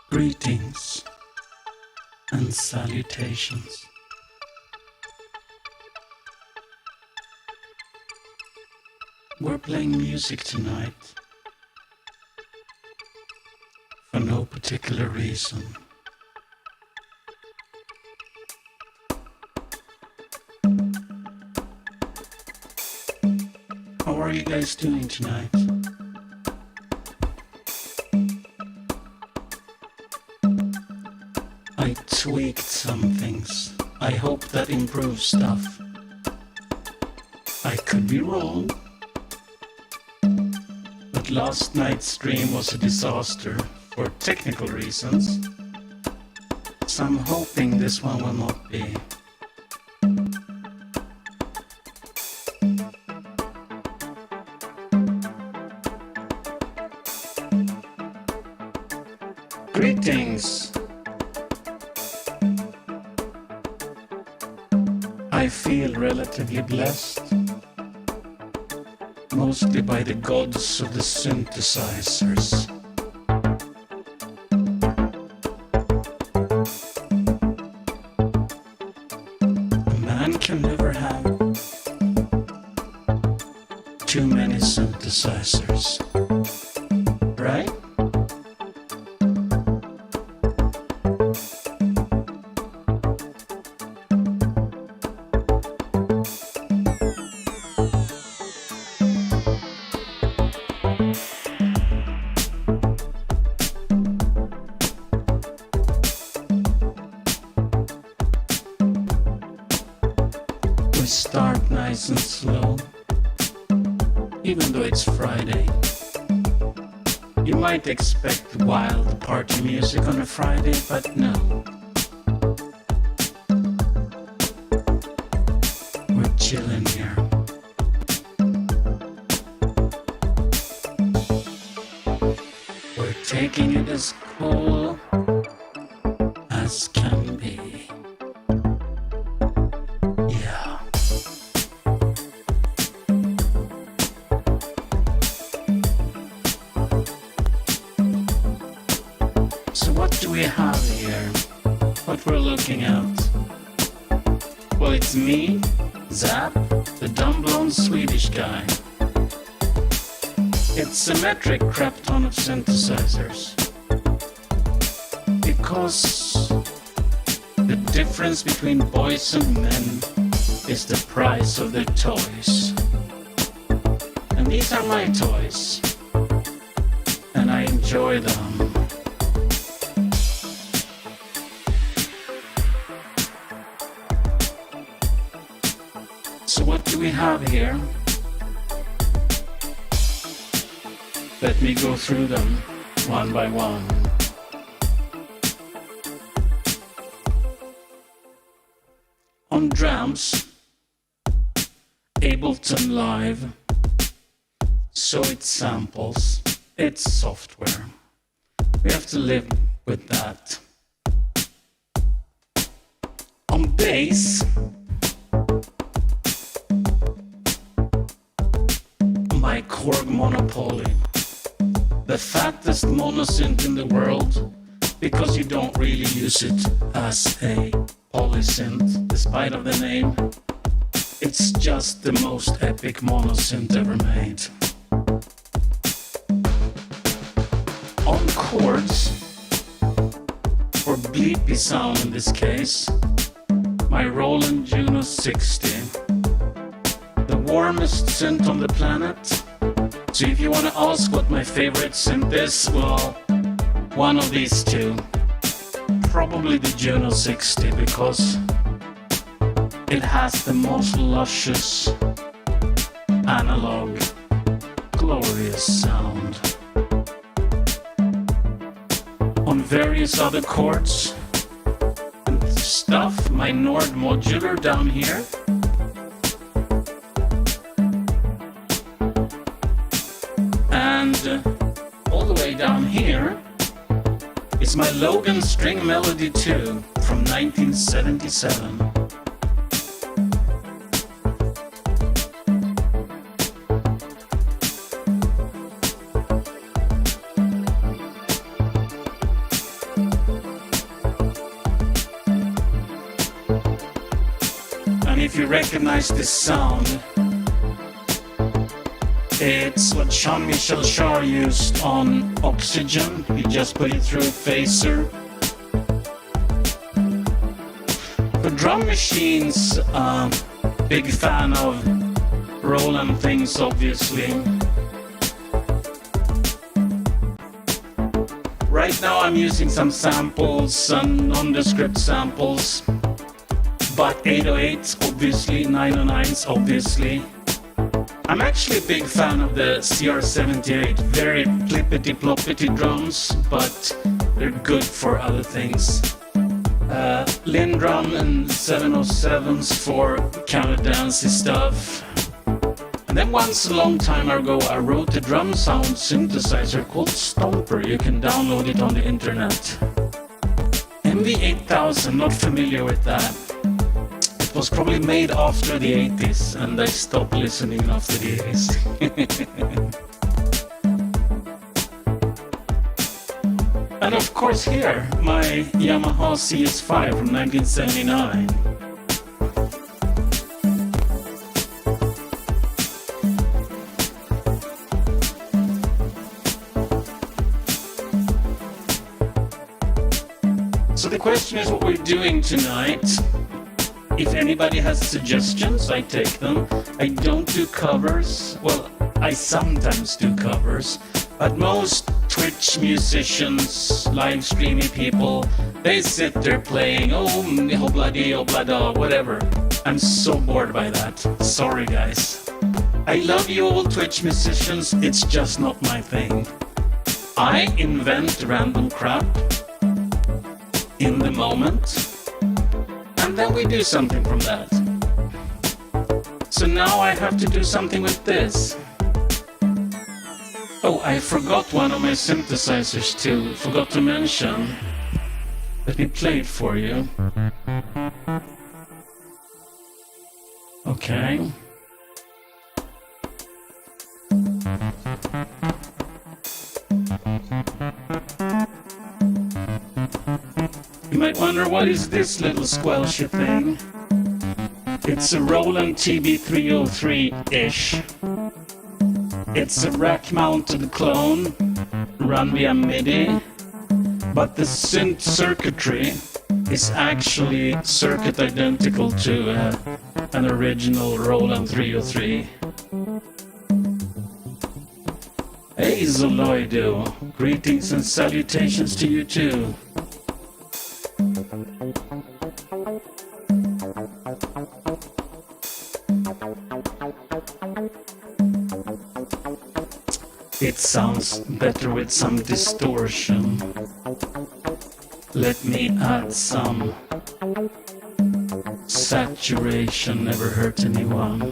Greetings and salutations. We're playing music tonight for no particular reason. How are you guys doing tonight? I tweaked some things. I hope that improves stuff. I could be wrong. But last night's stream was a disaster for technical reasons. So I'm hoping this one will not be. Greetings! I feel relatively blessed, mostly by the gods of the synthesizers. A man can never have too many synthesizers, right? We start nice and slow, even though it's Friday. You might expect wild party music on a Friday, but no. We're chilling here. We're taking it as cool as can be. Yeah. So what do we have here? What we're looking at? Well, it's me, Zap, the dumb-blown Swedish guy. It's a metric crap ton of synthesizers. Because the difference between boys and men is the price of their toys. And these are my toys. And I enjoy them. So what do we have here? Let me go through them one by one. On drums, Ableton Live, so it's samples, it's software. We have to live with that. On bass, my Korg Monopoly, the fattest monosynth in the world, because you don't really use it as a polysynth, despite of the name. It's just the most epic monosynth ever made. On chords, or bleepy sound in this case, my Roland Juno 60. The warmest synth on the planet. So if you want to ask what my favorite synth is, well, one of these two. Probably the Juno 60, because it has the most luscious, analog, glorious sound. On various other chords, and stuff, my Nord modular down here. And all the way down here is my Logan String Melody 2 from 1977. And if you recognize this sound, it's what Jean-Michel Jarre used on Oxygen. He just put it through a phaser. For drum machines, big fan of Roland things, obviously. Right now I'm using some samples, some nondescript samples, but 808s obviously, 909s obviously. I'm actually a big fan of the CR78, very plippity-ploppity drums, but they're good for other things. Lindrum and 707s for counter-dancey stuff. And then once a long time ago I wrote a drum sound synthesizer called Stomper. You can download it on the internet. MV8000, not familiar with that. It was probably made after the 80s and I stopped listening after the 80s. And of course here, my Yamaha CS5 from 1979. So the question is what we're doing tonight. If anybody has suggestions, I take them. I don't do covers. Well, I sometimes do covers. But most Twitch musicians, live streaming people, they sit there playing, oh, obladi, oblada, whatever. I'm so bored by that. Sorry, guys. I love you all Twitch musicians, it's just not my thing. I invent random crap in the moment. And then we do something from that. So now I have to do something with this. Oh, I forgot one of my synthesizers too. Forgot to mention. Let me play it for you. Okay. You might wonder, what is this little squelchy thing? It's a Roland TB303-ish. It's a rack-mounted clone, run via MIDI, but the synth circuitry is actually circuit identical to an original Roland 303. Hey Zoloido, greetings and salutations to you too. It sounds better with some distortion. Let me add some saturation, never hurt anyone.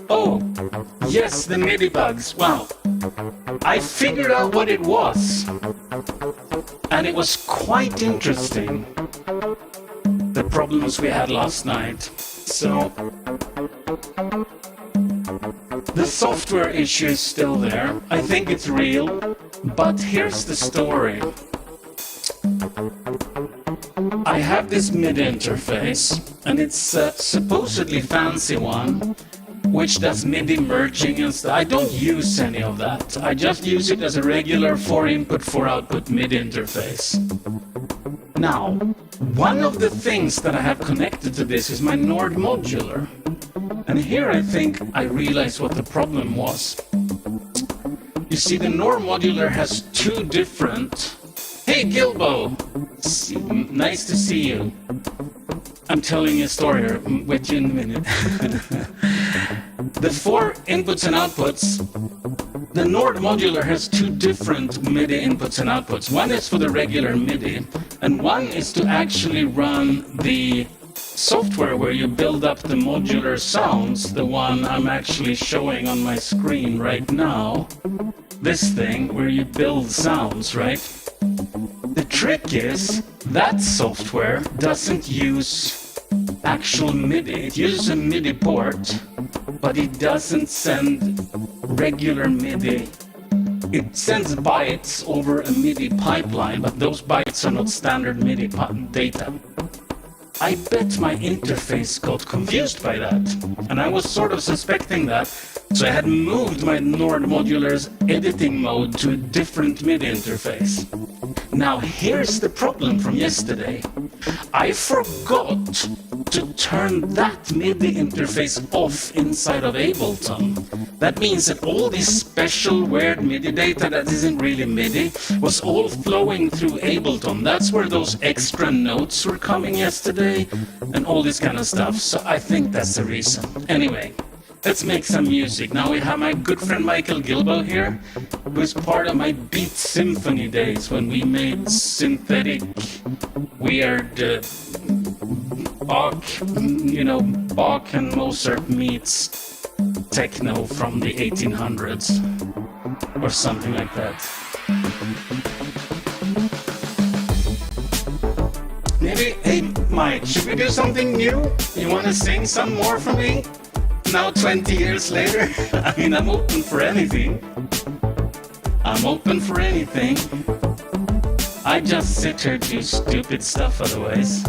Oh, yes, the MIDI bugs. Wow. I figured out what it was. And it was quite interesting. The problems we had last night. So, the software issue is still there. I think it's real, but here's the story. I have this MIDI interface, and it's a supposedly fancy one, which does MIDI merging and stuff. I don't use any of that. I just use it as a regular 4-input, 4-output MIDI interface. Now, one of the things that I have connected to this is my Nord modular. And here I think I realized what the problem was. You see, the Nord modular has two different... Hey Gilbo! Nice to see you. I'm telling you a story here. Wait you in a minute. the 4 inputs and outputs, the Nord modular has 2 different MIDI inputs and outputs. One is for the regular MIDI, and one is to actually run the software where you build up the modular sounds, the one I'm actually showing on my screen right now. This thing where you build sounds, right? The trick is that software doesn't use actual MIDI. It uses a MIDI port, but it doesn't send regular MIDI. It sends bytes over a MIDI pipeline, but those bytes are not standard MIDI data. I bet my interface got confused by that, and I was sort of suspecting that, so I had moved my Nord modular's editing mode to a different MIDI interface. Now here's the problem from yesterday. I forgot to turn that MIDI interface off inside of Ableton. That means that all this special weird MIDI data that isn't really MIDI was all flowing through Ableton. That's where those extra notes were coming yesterday and all this kind of stuff. So I think that's the reason. Anyway, let's make some music. Now we have my good friend Michael Gilbo here, who is part of my Beat Symphony days when we made synthetic, weird Bach and Mozart meets techno from the 1800s or something like that. Maybe, hey Mike, should we do something new? You want to sing some more for me? Now 20 years later? I mean, I'm open for anything. I'm open for anything. I just sit here do stupid stuff otherwise.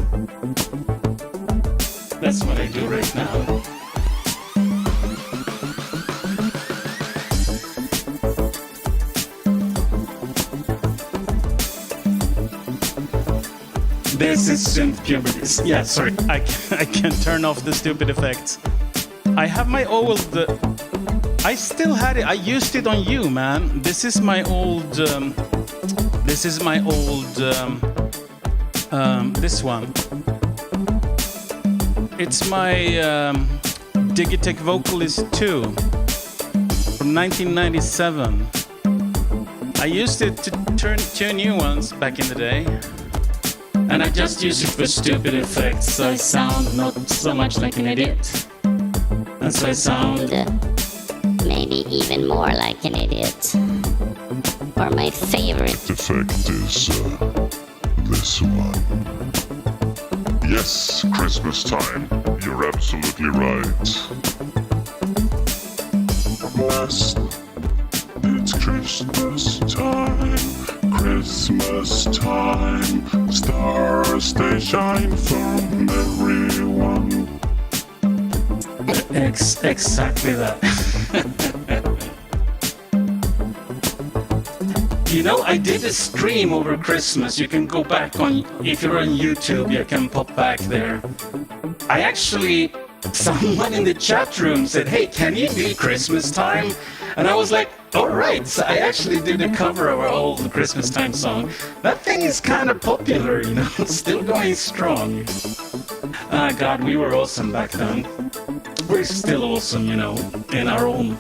That's what I do right now. This is synth puberty. Yeah, sorry. I can turn off the stupid effects. I have my old... I still had it. I used it on you, man. This is my old... This one. It's my Digitech Vocalist 2 from 1997. I used it to turn 2 new ones back in the day. And I just use it for stupid effects, so I sound not so much like an idiot. And so I sound... maybe even more like an idiot. Or my favorite effect is this one. Yes, Christmas time. You're absolutely right. Yes, it's Christmas time. Christmas time. Stars they shine from everyone. Exactly that. You know, I did a stream over Christmas. You can go back on, if you're on YouTube, you can pop back there. I actually, someone in the chat room said, hey, can you do Christmas time? And I was like, all right. So I actually did a cover of our old Christmas time song. That thing is kind of popular, you know, still going strong. Ah, God, we were awesome back then. We're still awesome, you know, in our own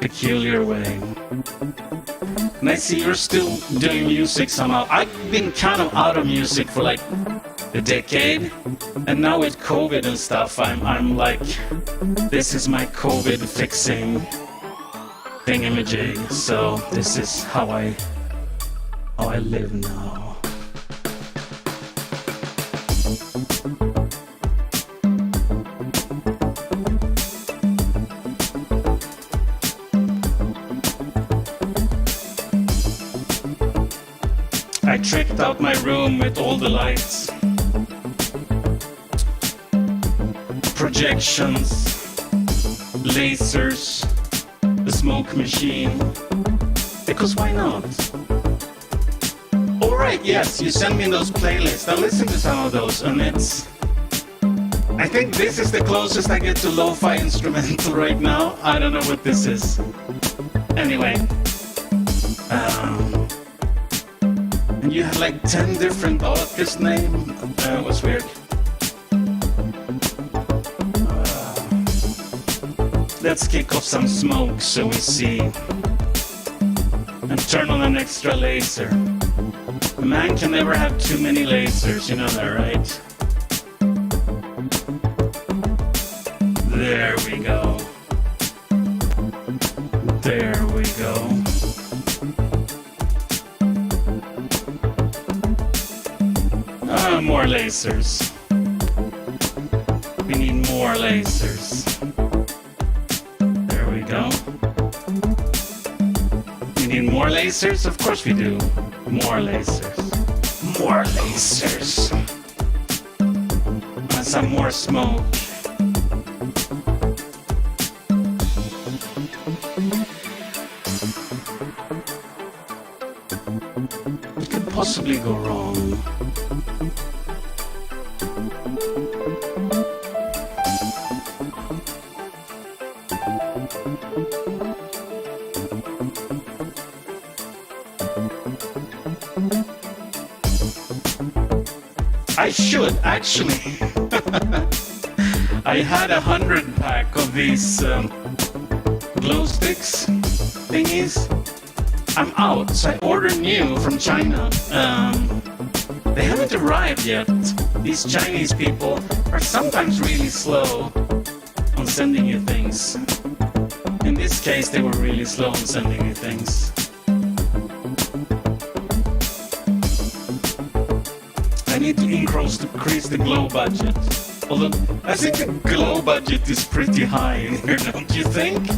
peculiar way. And I see you're still doing music somehow. I've been kind of out of music for like a decade, and now with COVID and stuff, I'm like, this is my COVID fixing thingamajig. So this is how I live now. I tricked out my room with all the lights, projections, lasers, the smoke machine, because why not? Alright, yes, you send me those playlists, I'll listen to some of those, and I think this is the closest I get to lo-fi instrumental right now. I don't know what this is. Anyway. And you had like 10 different artist names. It was weird. let's kick off some smoke so we see. And turn on an extra laser. A man can never have too many lasers, you know that, right? There we go. There we go. More lasers. We need more lasers. There we go. We need more lasers? Of course we do. More lasers. More lasers. And some more smoke. What could possibly go wrong? I should actually. I had 100 pack of these glow sticks thingies. I'm out, so I ordered new from China. They haven't arrived yet. These Chinese people are sometimes really slow on sending you things. In this case, they were really slow on sending you things. I need to increase the glow budget. Although, I think the glow budget is pretty high in here, don't you think?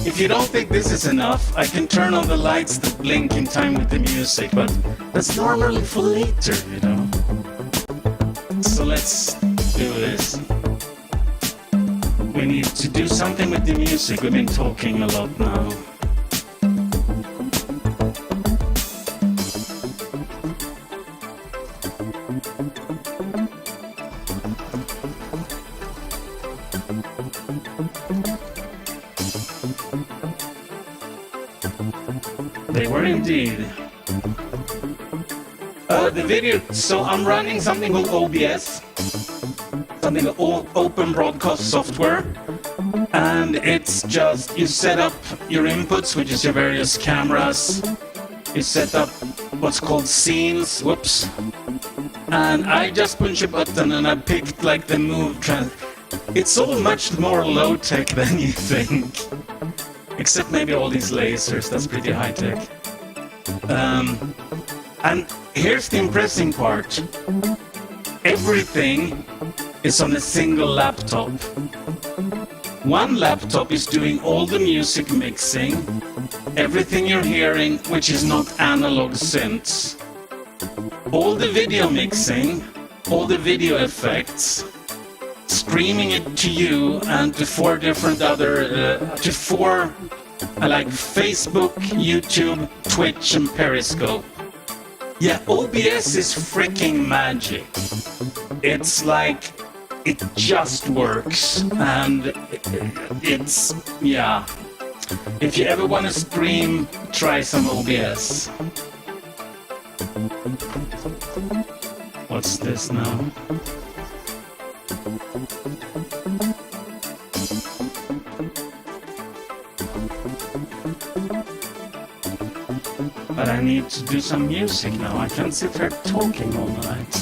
If you don't think this is enough, I can turn on the lights that blink in time with the music, but that's normally for later, you know? So let's do this. We need to do something with the music. We've been talking a lot now. They were indeed. The video, so I'm running something called OBS, something called Open Broadcast Software, and it's just, you set up your inputs, which is your various cameras, you set up what's called scenes, whoops, and I just punch a button and I picked like the move trend. It's all much more low-tech than you think. Except maybe all these lasers, that's pretty high-tech. And here's the impressive part. Everything is on a single laptop. One laptop is doing all the music mixing, everything you're hearing, which is not analog synths. All the video mixing, all the video effects, streaming it to you and to four different other, like Facebook, YouTube, Twitch, and Periscope. Yeah, OBS is freaking magic. It's like, it just works, and it's, yeah. If you ever want to stream, try some OBS. What's this now? But I need to do some music now. I can't sit here talking all night.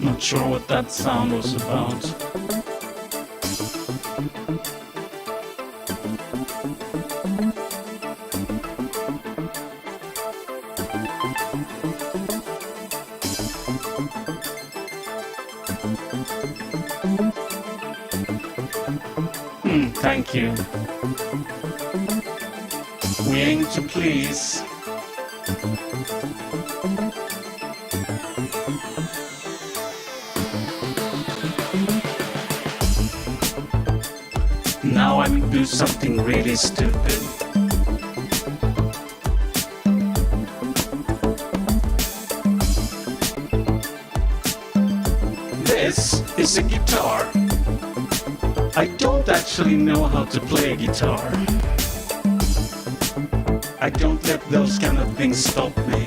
Not sure what that sound was about. Thank you. We aim to please. Now I'm gonna do something really stupid. This is a guitar. I don't actually know how to play a guitar. I don't let those kind of things stop me.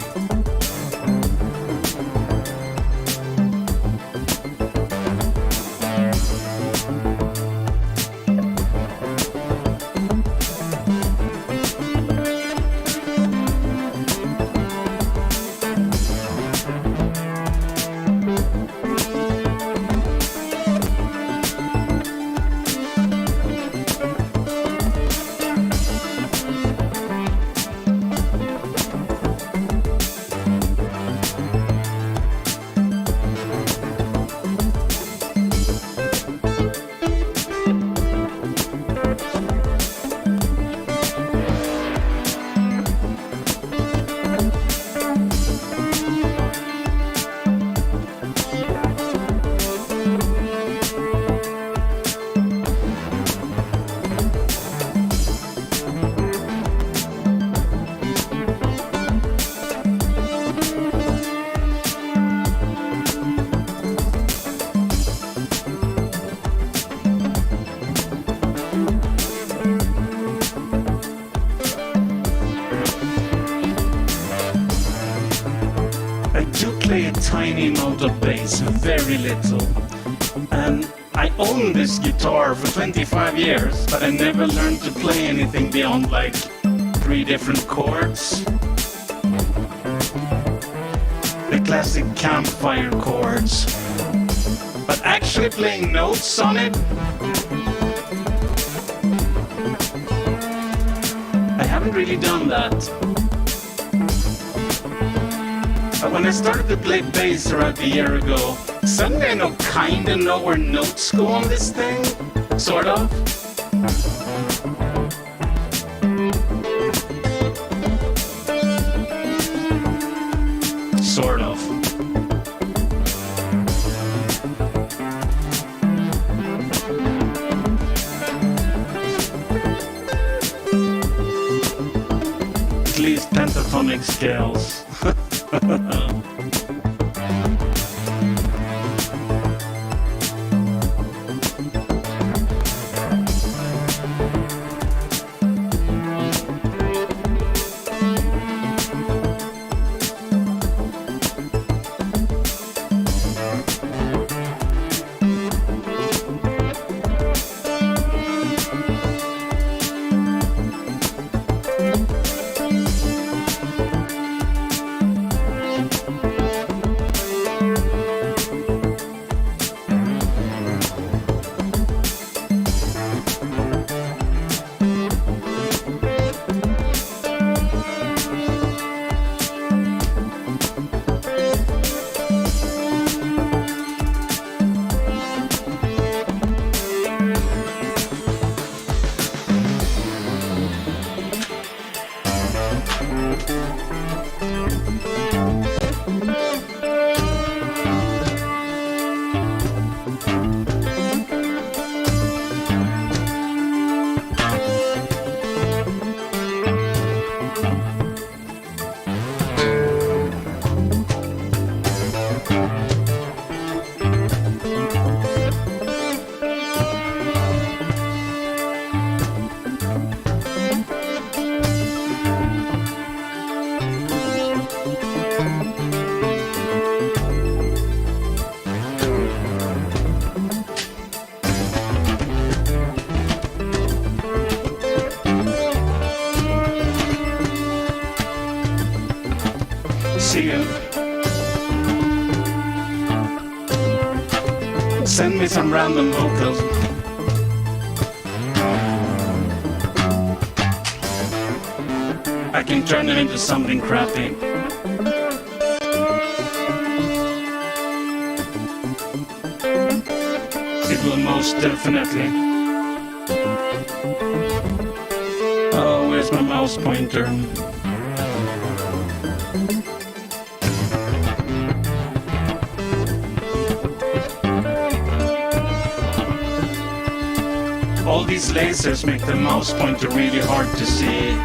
I do play a tiny amount of bass, very little. And I own this guitar for 25 years, but I never learned to play anything beyond like 3 different chords. The classic campfire chords. But actually playing notes on it, I haven't really done that. But when I started to play bass around a year ago, suddenly I kinda know where notes go on this thing. Sort of. Sort of. At least pentatonic scales. See you. Send me some random vocals. I can turn it into something crappy. It will most definitely. Oh, where's my mouse pointer? All these lasers make the mouse pointer really hard to see.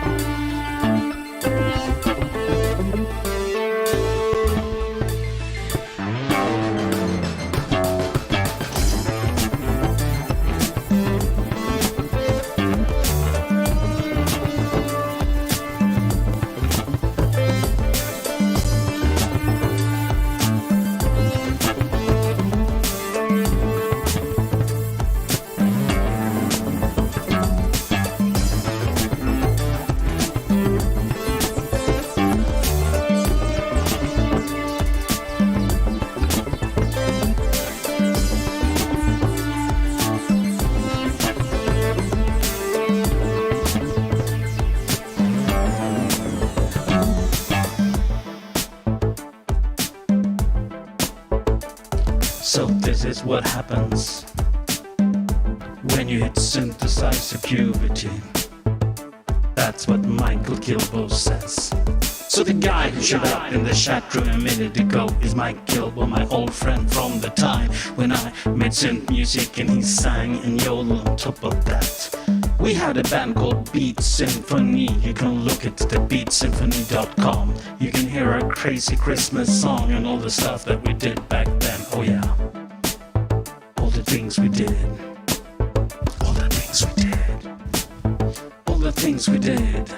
is what happens when you hit synthesizer puberty. That's what Michael Kilbo says. So the guy who showed up in the chat room a minute ago is Mike Kilbo, my old friend from the time when I made synth music and he sang and yodeled on top of that. We had a band called Beat Symphony. You can look at the beatsymphony.com. You can hear our crazy Christmas song and all the stuff that we did back then. Oh yeah, all the things we did. All the things we did. All the things we did.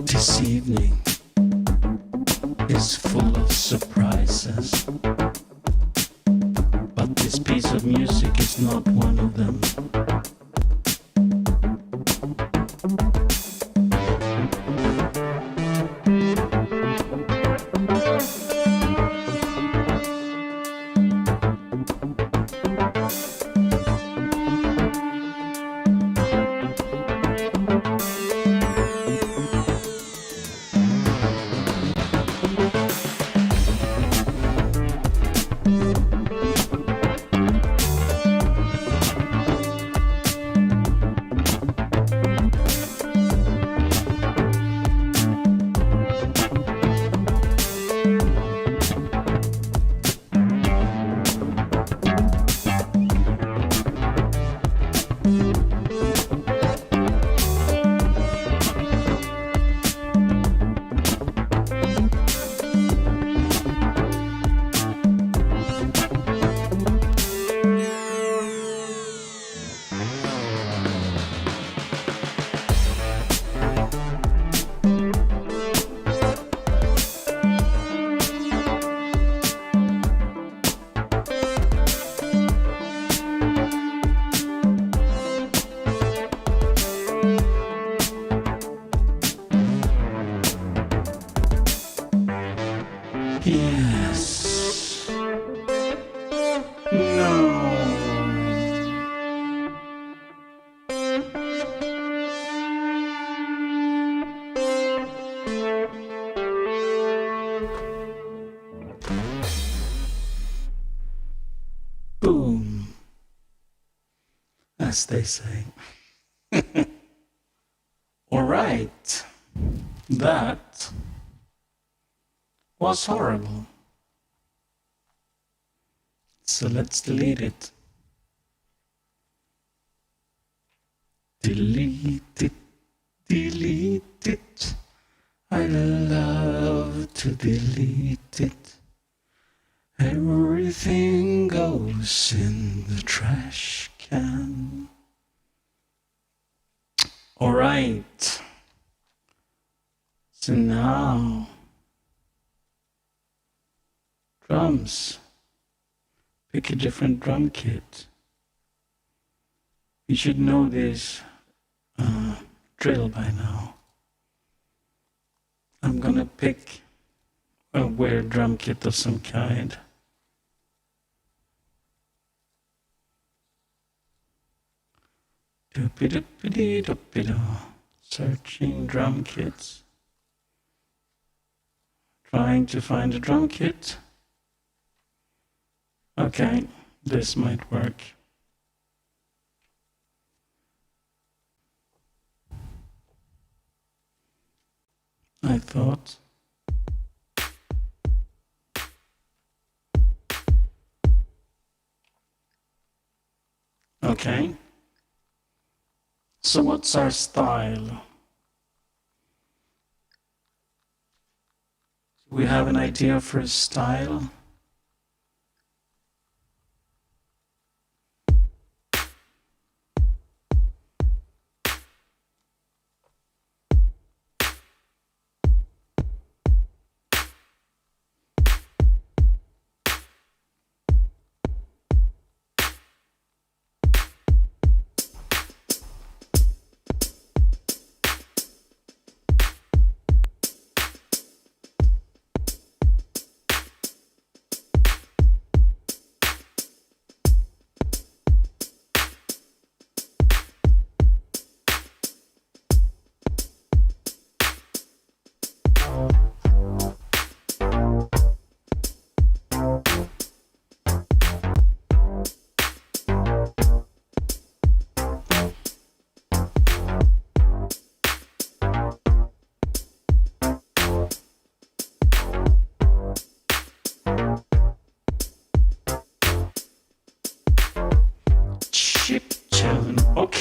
This evening is full of surprises, but this piece of music is not one of them. Yes. No. Boom, as they say. All right, that was horrible. So let's delete it. Delete it, delete it. I love to delete it. Everything goes in the trash can. All right. So now, drums. Pick a different drum kit. You should know this drill by now. I'm gonna pick a weird drum kit of some kind. Doopy-doopy-dee-doopy-doo. Searching drum kits. Trying to find a drum kit. Okay, this might work. I thought. Okay. So what's our style? We have an idea for a style.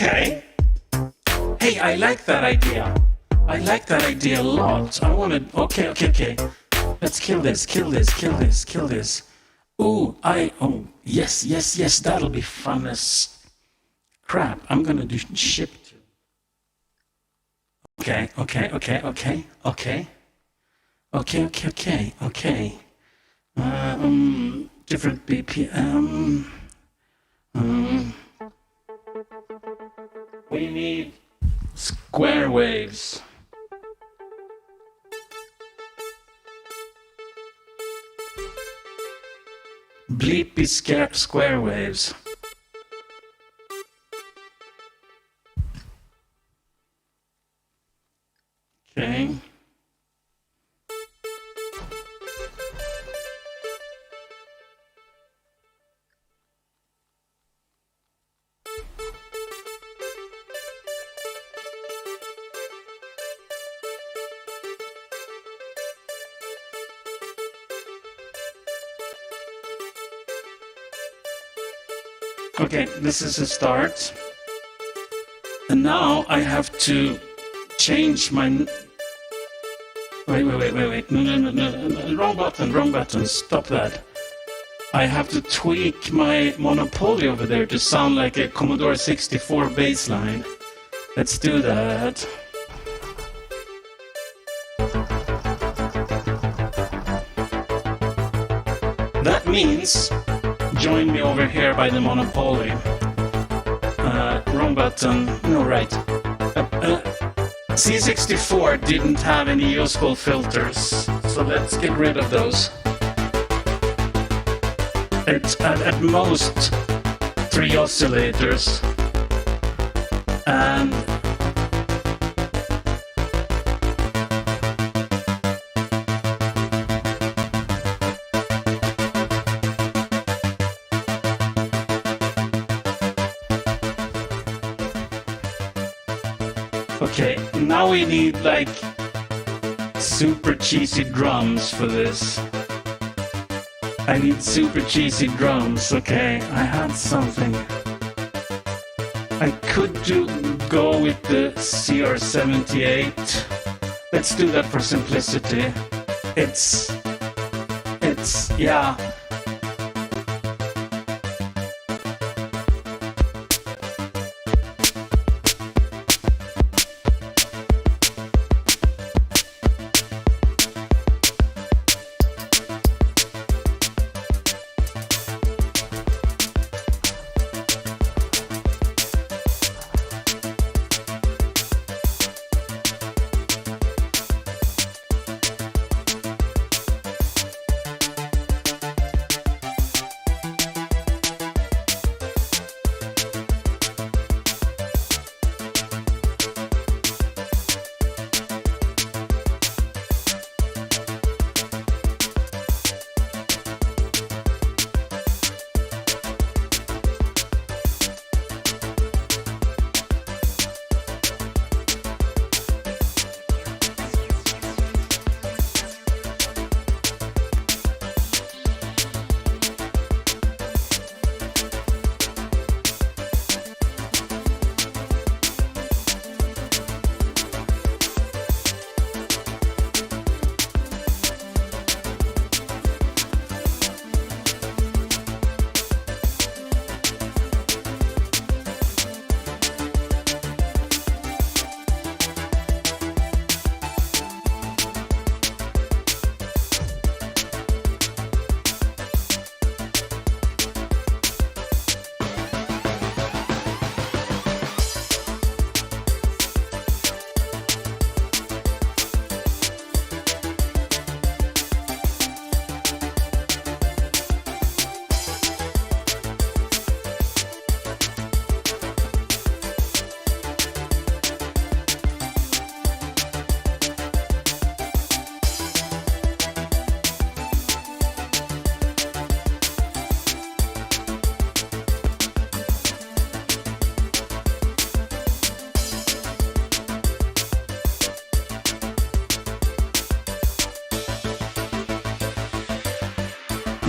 Okay. Hey, I like that idea. I like that idea a lot. I want to. Okay. Let's kill this. Ooh, oh, yes. That'll be fun as crap. I'm gonna do ship to. Okay. Different BPM. We need square waves. Bleepy square waves. Okay. Okay, this is a start. And now I have to change my... Wait. No, wrong button, stop that. I have to tweak my Monopoly over there to sound like a Commodore 64 bass line. Let's do that. That means... join me over here by the Monopoly. Wrong button. No, right. C64 didn't have any useful filters, so let's get rid of those. It's at most 3 oscillators. And okay, now we need like super cheesy drums for this. I need super cheesy drums. Okay, I had something. I could go with the CR78. Let's do that for simplicity. Yeah.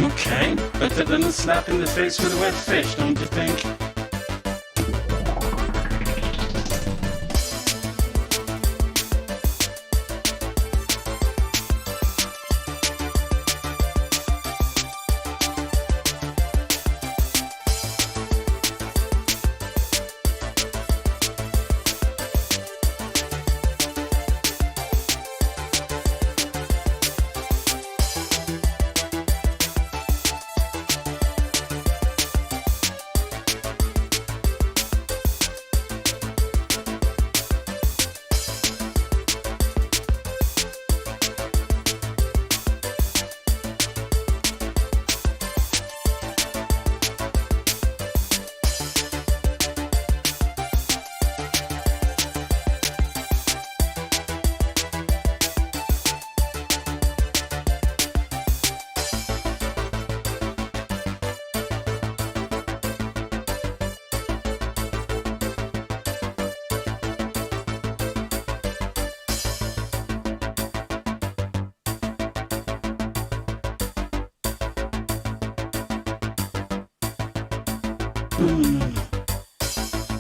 Okay, better than a slap in the face with a wet fish, don't you think?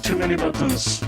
Too many buttons.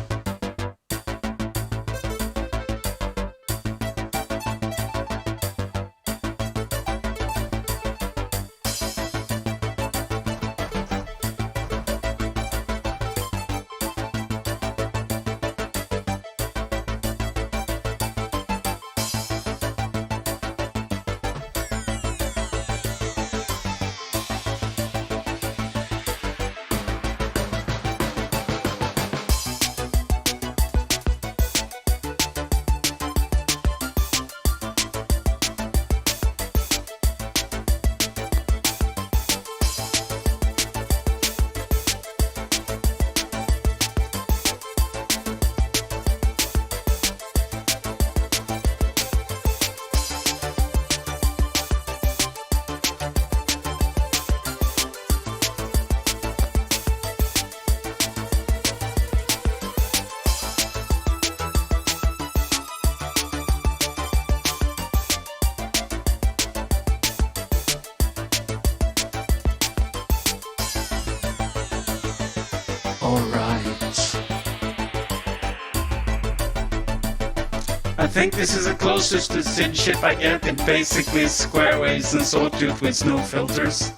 I think this is the closest to synth shit I get. It basically is square waves and sawtooth with no filters.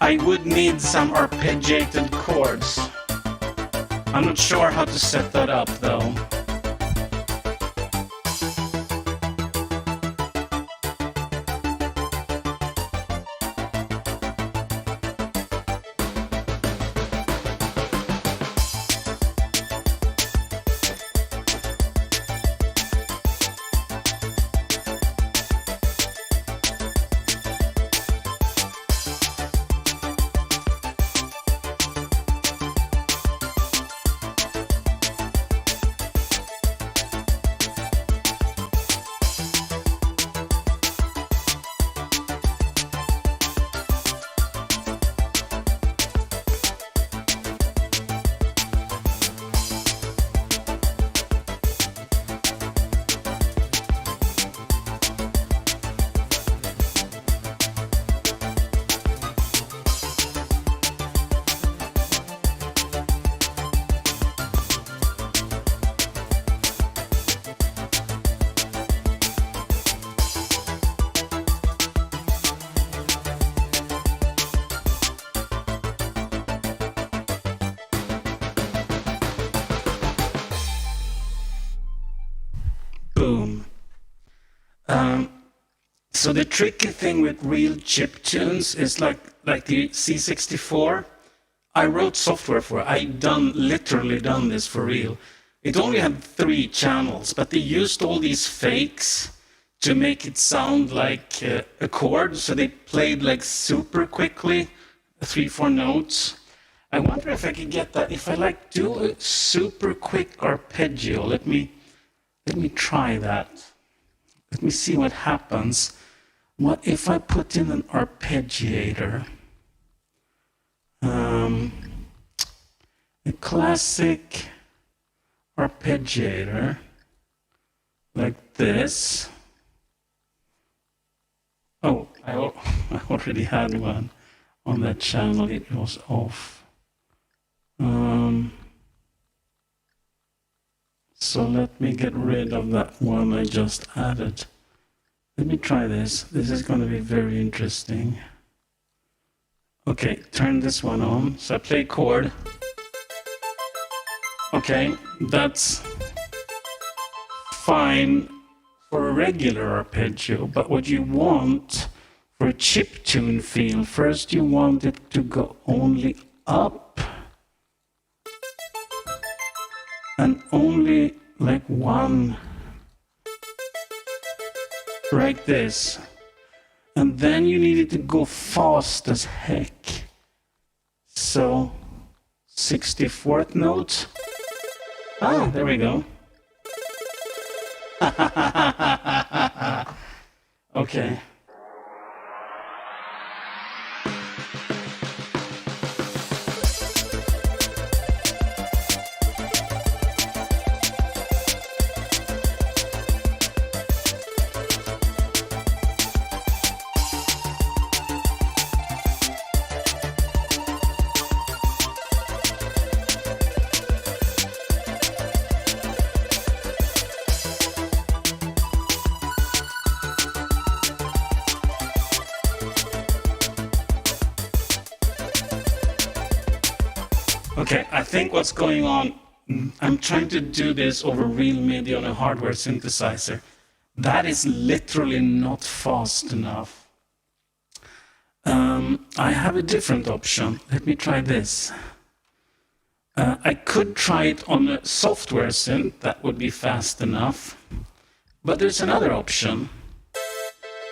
I would need some arpeggiated chords. I'm not sure how to set that up though. Boom. So the tricky thing with real chip tunes is like the C64. I wrote software for it. Literally done this for real. It only had 3 channels, but they used all these fakes to make it sound like a chord. So they played like super quickly, 3-4 notes. I wonder if I could get that. If I like do a super quick arpeggio, let me try that. Let me see what happens. What if I put in an arpeggiator? A classic arpeggiator, like this. Oh, I already had one on that channel. It was off. So let me get rid of that one I just added. Let me try this. This is going to be very interesting. Okay, turn this one on. So I play chord. Okay, that's fine for a regular arpeggio, but what you want for a chiptune feel, first you want it to go only up and only like one, like this. And then you need it to go fast as heck. So, 64th note. Ah, there we go. Okay. Okay, I think what's going on, I'm trying to do this over real MIDI on a hardware synthesizer. That is literally not fast enough. I have a different option. Let me try this. I could try it on a software synth, that would be fast enough. But there's another option.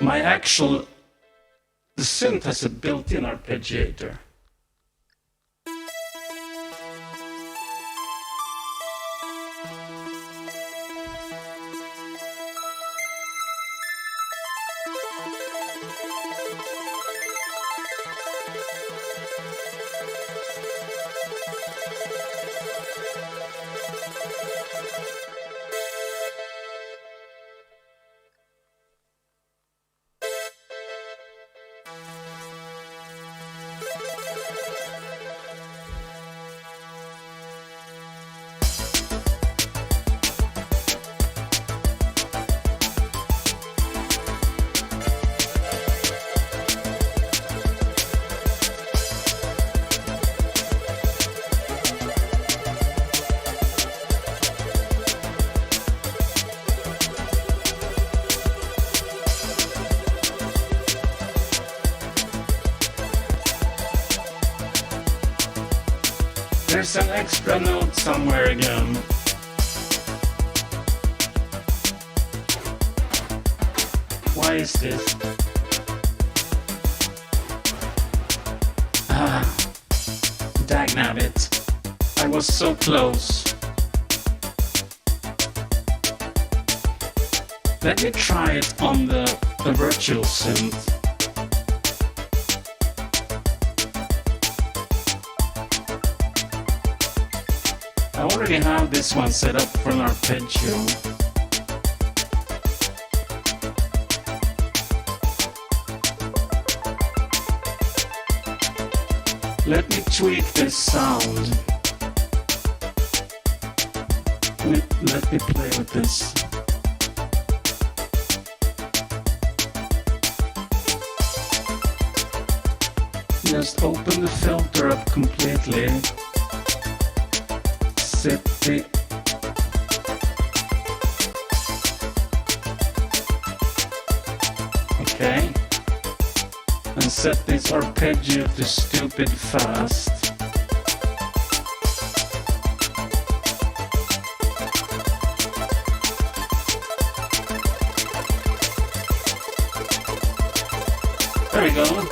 The synth has a built-in arpeggiator. There's an extra note somewhere again. Why is this? Dagnabbit. I was so close. Let me try it on the virtual synth. I already have this one set up for an arpeggio. Let me tweak this sound. Let me play with this. Just open the filter up completely. Set the okay, and set this arpeggio to stupid fast. There we go.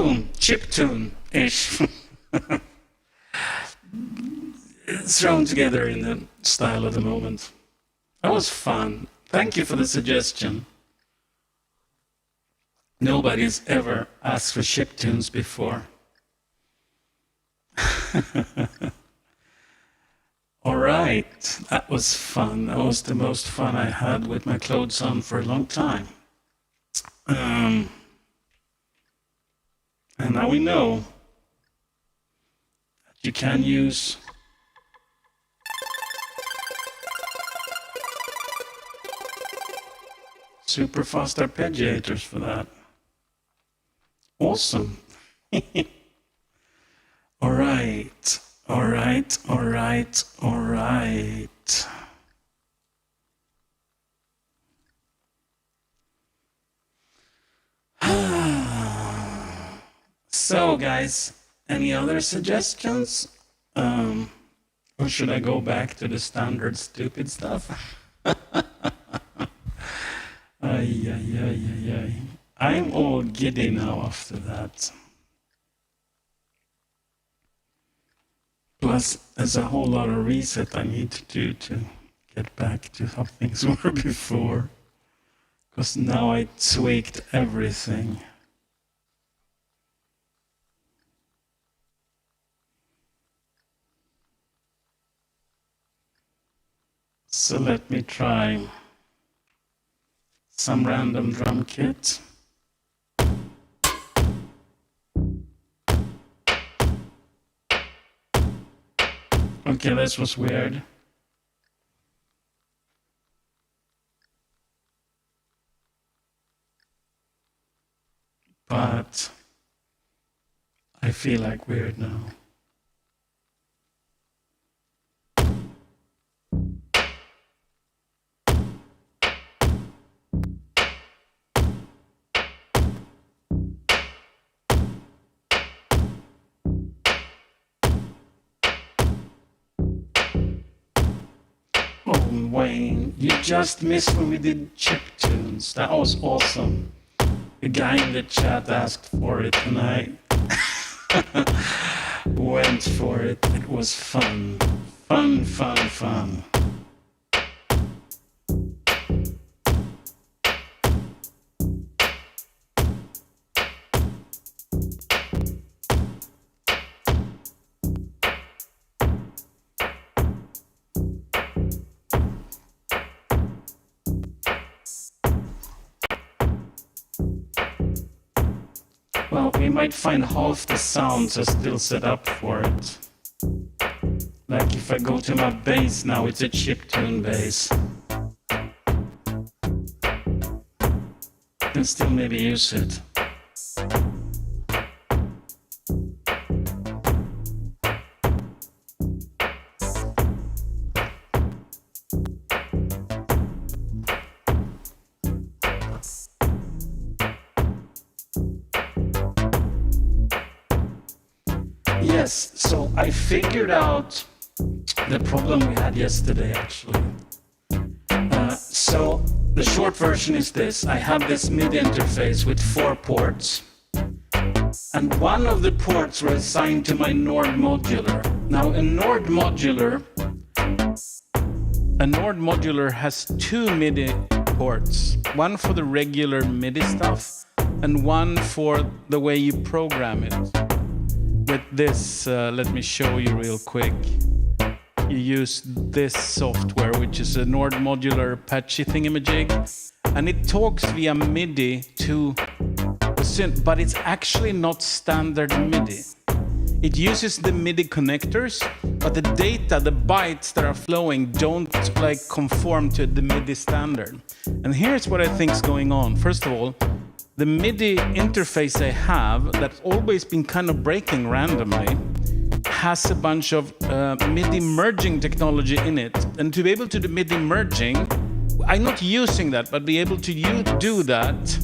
boom, chiptune-ish. Thrown together in the style of the moment. That was fun. Thank you for the suggestion. Nobody's ever asked for chiptunes before. All right, that was fun. That was the most fun I had with my clothes on for a long time. And now we know that you can use super fast arpeggiators for that. Awesome. All right. All right, all right, all right. So, guys, any other suggestions? Or should I go back to the standard stupid stuff? I'm all giddy now after that. Plus, there's a whole lot of reset I need to do to get back to how things were before. Because now I tweaked everything. So let me try some random drum kit. Okay, this was weird. But I feel like weird now. Wayne, you just missed when we did chiptunes. That was awesome. The guy in the chat asked for it and I went for it. It was fun. Fun, fun, fun. Well, we might find half the sounds are still set up for it. Like if I go to my bass now, it's a chiptune bass. Can still maybe use it. Yes, so I figured out the problem we had yesterday, actually. So the short version is this. I have this MIDI interface with 4 ports. And one of the ports were assigned to my Nord modular. Now, a Nord modular has 2 MIDI ports. One for the regular MIDI stuff, and one for the way you program it. With this, let me show you real quick. You use this software, which is a Nord modular patchy thingamajig, and it talks via MIDI to the synth, but it's actually not standard MIDI. It uses the MIDI connectors, but the data, the bytes that are flowing don't conform to the MIDI standard. And here's what I think is going on. First of all, the MIDI interface I have, that's always been kind of breaking randomly, has a bunch of MIDI merging technology in it. And to be able to do MIDI merging, I'm not using that, but be able to do that,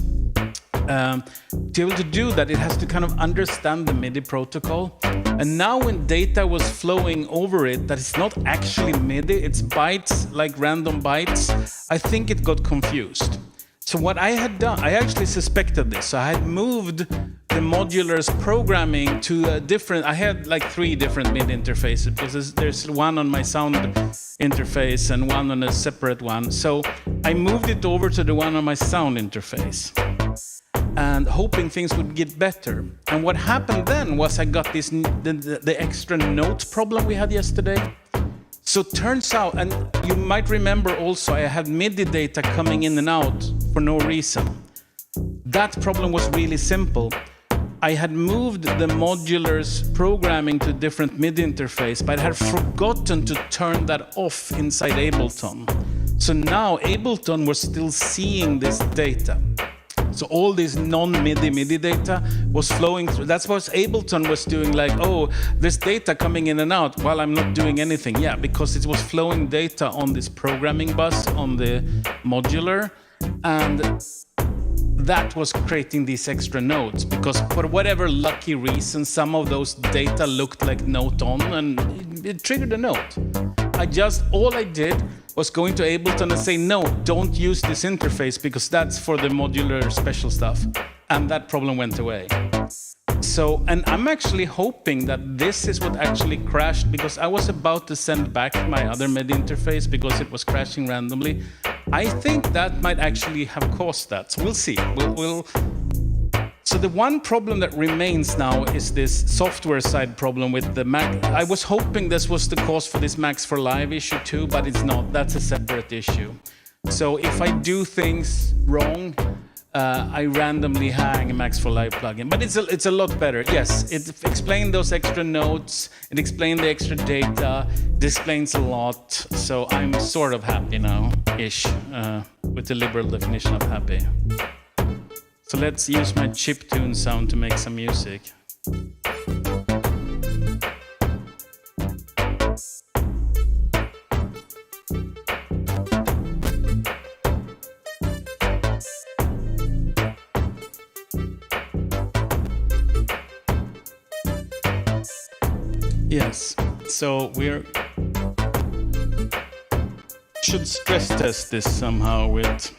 it has to kind of understand the MIDI protocol. And now when data was flowing over it, that is not actually MIDI, it's bytes, like random bytes, I think it got confused. So what I had done, I actually suspected this. So I had moved the modulars programming to a different. I had like 3 different MIDI interfaces because there's one on my sound interface and one on a separate one. So I moved it over to the one on my sound interface, and hoping things would get better. And what happened then was I got this the extra note problem we had yesterday. So turns out, and you might remember also, I had MIDI data coming in and out for no reason. That problem was really simple. I had moved the modulars programming to a different MIDI interface, but I had forgotten to turn that off inside Ableton. So now Ableton was still seeing this data. So all this non-MIDI MIDI data was flowing through. That's what Ableton was doing, like, oh, there's data coming in and out while I'm not doing anything. Yeah, because it was flowing data on this programming bus on the modular, and that was creating these extra notes, because for whatever lucky reason, some of those data looked like note on, and it triggered a note. All I did was go into Ableton and say, no, don't use this interface because that's for the modular special stuff. And that problem went away. So, and I'm actually hoping that this is what actually crashed, because I was about to send back my other MIDI interface because it was crashing randomly. I think that might actually have caused that. So we'll see. So the one problem that remains now is this software side problem with the Mac. I was hoping this was the cause for this Max for Live issue too, but it's not. That's a separate issue. So if I do things wrong, I randomly hang a Max for Live plugin. But it's a lot better. Yes, it explained those extra notes. It explained the extra data. It explains a lot. So I'm sort of happy now-ish, with the liberal definition of happy. So let's use my chiptune sound to make some music. Yes, so should stress test this somehow with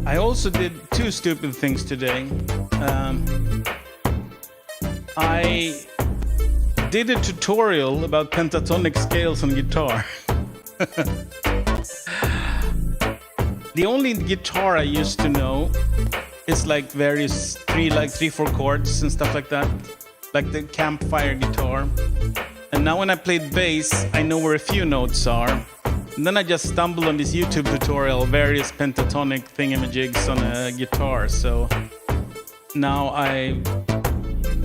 I also did 2 stupid things today. I did a tutorial about pentatonic scales on guitar. The only guitar I used to know is like various 3-4 chords and stuff like that, like the campfire guitar. And now when I played bass, I know where a few notes are. And then I just stumbled on this YouTube tutorial, various pentatonic thingamajigs on a guitar. So now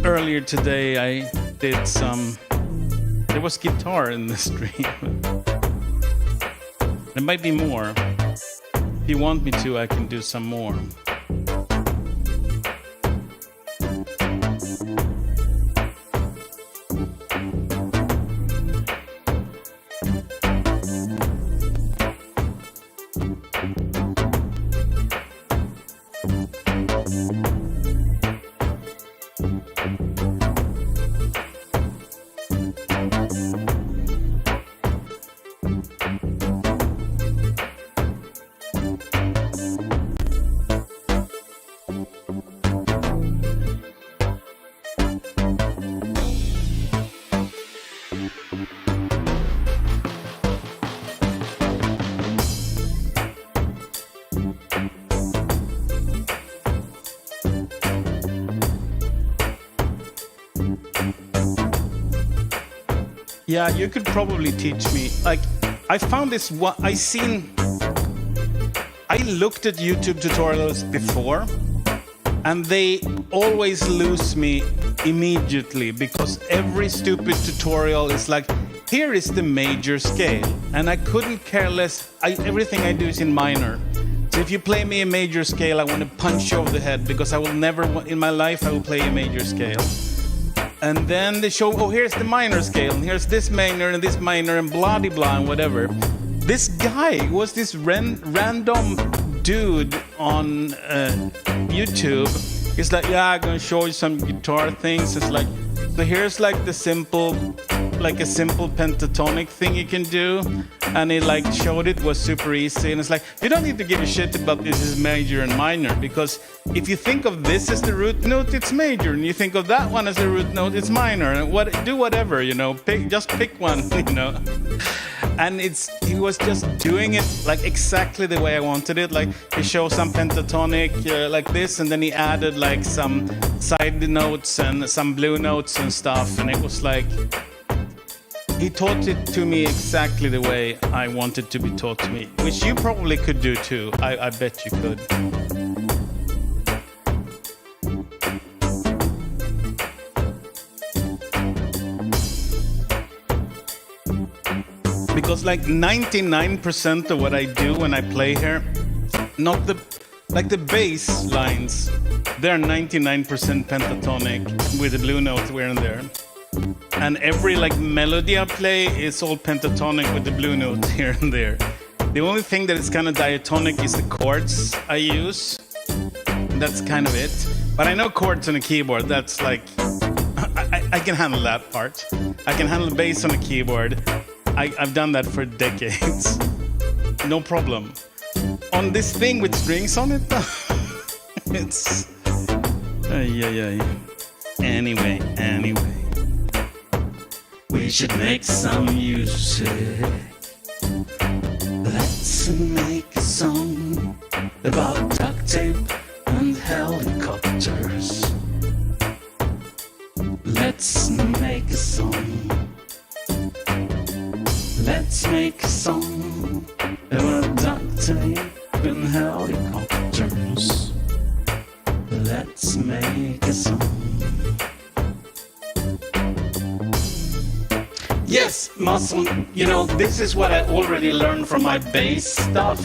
earlier today I did there was guitar in the stream. There might be more. If you want me to, I can do some more. Yeah, you could probably teach me. Like, I found this one. I looked at YouTube tutorials before, and they always lose me immediately because every stupid tutorial is like, here is the major scale, and I couldn't care less. Everything I do is in minor. So if you play me a major scale, I want to punch you over the head because I will never, in my life, I will play a major scale. And then they show, oh, here's the minor scale, and here's this minor, and blah-de-blah, and whatever. This guy was this random dude on YouTube. He's like, yeah, I'm gonna show you some guitar things. It's like, so here's like a simple pentatonic thing you can do, and he like showed it was super easy. And it's like, you don't need to give a shit about this is major and minor, because if you think of this as the root note, it's major, and you think of that one as the root note, it's minor. And do whatever, you know, just pick one, you know. And he was just doing it like exactly the way I wanted it. Like he showed some pentatonic like this, and then he added like some side notes and some blue notes and stuff. And it was like, he taught it to me exactly the way I wanted to be taught to me, which you probably could do too. I bet you could. Because like 99% of what I do when I play here, not the bass lines, they're 99% pentatonic with the blue notes here and there. And every like melody I play is all pentatonic with the blue notes here and there. The only thing that is kind of diatonic is the chords I use. That's kind of it. But I know chords on a keyboard, that's like, I can handle that part. I can handle bass on a keyboard. I've done that for decades. No problem. On this thing with strings on it, it's... Anyway. We should make some music. Let's make a song about duct tape and helicopters. Let's make a song. Let's make a song about duct tape and helicopters. Let's make a song. Yes, muscle, you know, this is what I already learned from my bass stuff.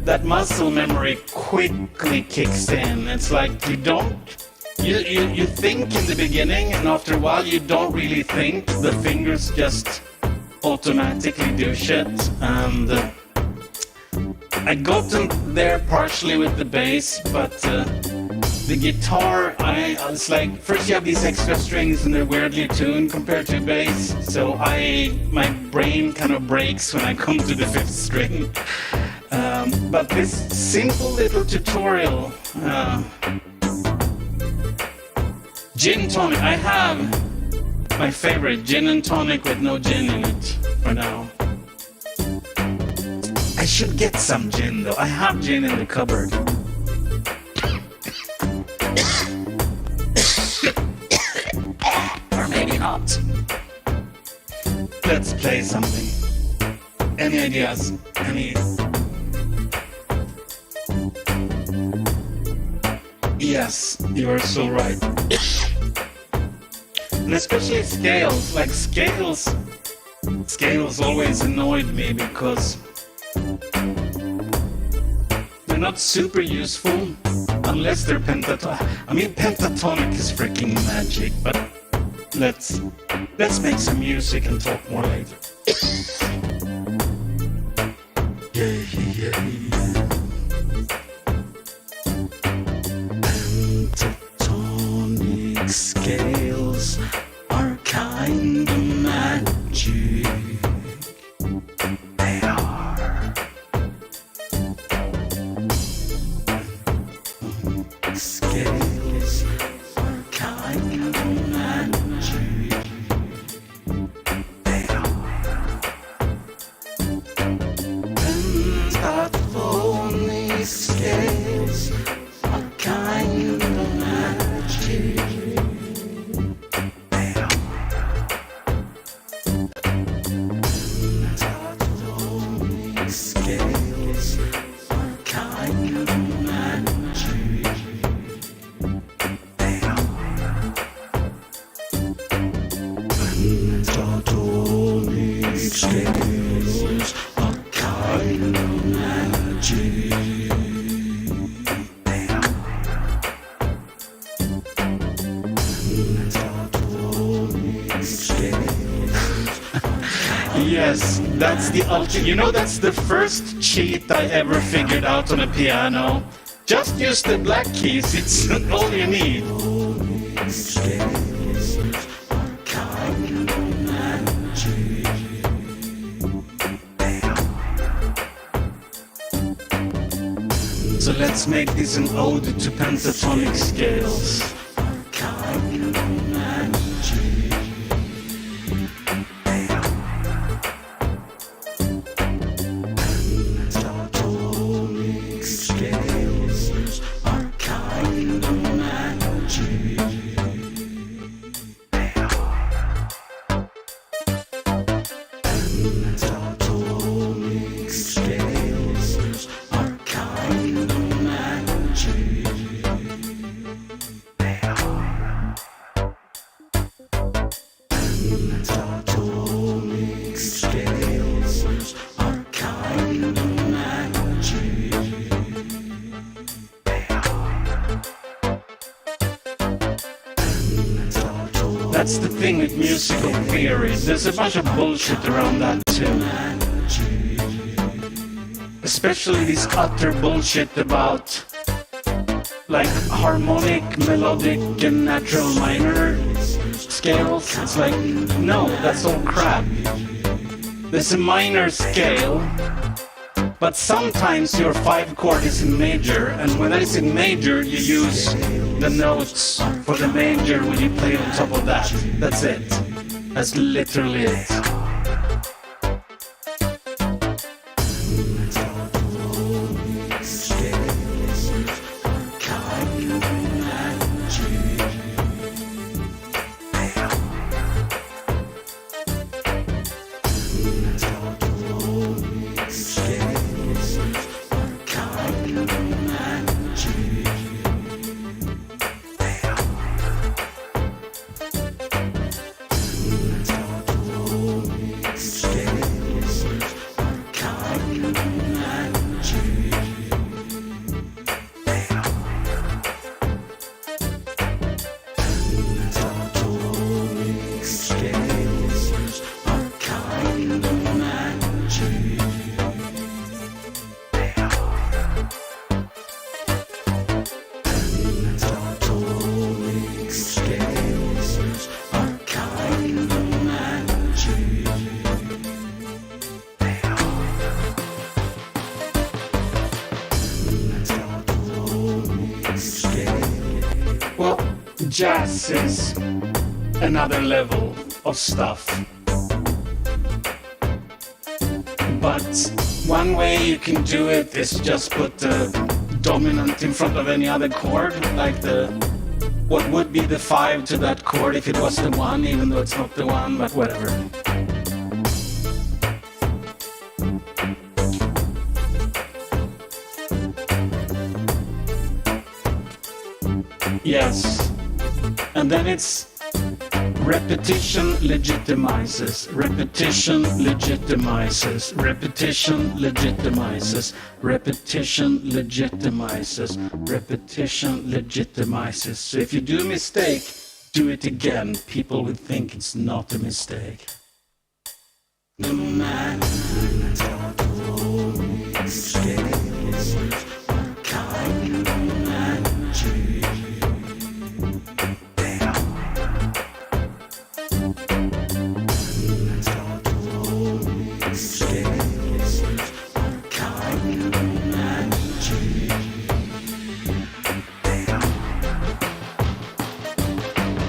That muscle memory quickly kicks in. It's like you think in the beginning, and after a while you don't really think. The fingers just automatically do shit. And I got them there partially with the bass, but the guitar, it's like, first you have these extra strings and they're weirdly tuned compared to bass, so my brain kind of breaks when I come to the fifth string. But this simple little tutorial, gin tonic, I have my favorite gin and tonic with no gin in it for now. I should get some gin though, I have gin in the cupboard. Not. Let's play something. Any ideas? Any? Yes, you are so right. And especially scales. Like scales always annoyed me because they're not super useful unless they're pentatonic. I mean, pentatonic is freaking magic, but let's make some music and talk more later. Pentatonic scales are kind of magic. They are. Scales are kind of magic. They are. Pentatonic scales are kind of magic. They are. Pentatonic scales are kind of magic. They are. Pentatonic scales are kind of magic. They are. Pentatonic scales. Yes, that's the ultimate. You know, that's the first cheat I ever figured out on a piano. Just use the black keys, it's all you need. So let's make this an ode to pentatonic scales. That's the thing with musical theory. There's a bunch of bullshit around that too. Especially this utter bullshit about like harmonic, melodic, and natural minor scales. It's like, no, that's all crap. There's a minor scale, but sometimes your 5 chord is in major, and when that is in major, you use the notes for the major when you play on top of that. That's it. That's literally it. Well, jazz is another level of stuff. But one way you can do it is just put the dominant in front of any other chord, like what would be the 5 to that chord if it was the 1, even though it's not the 1, but whatever. Yes. And then it's repetition legitimizes, repetition legitimizes, repetition legitimizes, repetition legitimizes, repetition legitimizes. So if you do a mistake, do it again. People will think it's not a mistake.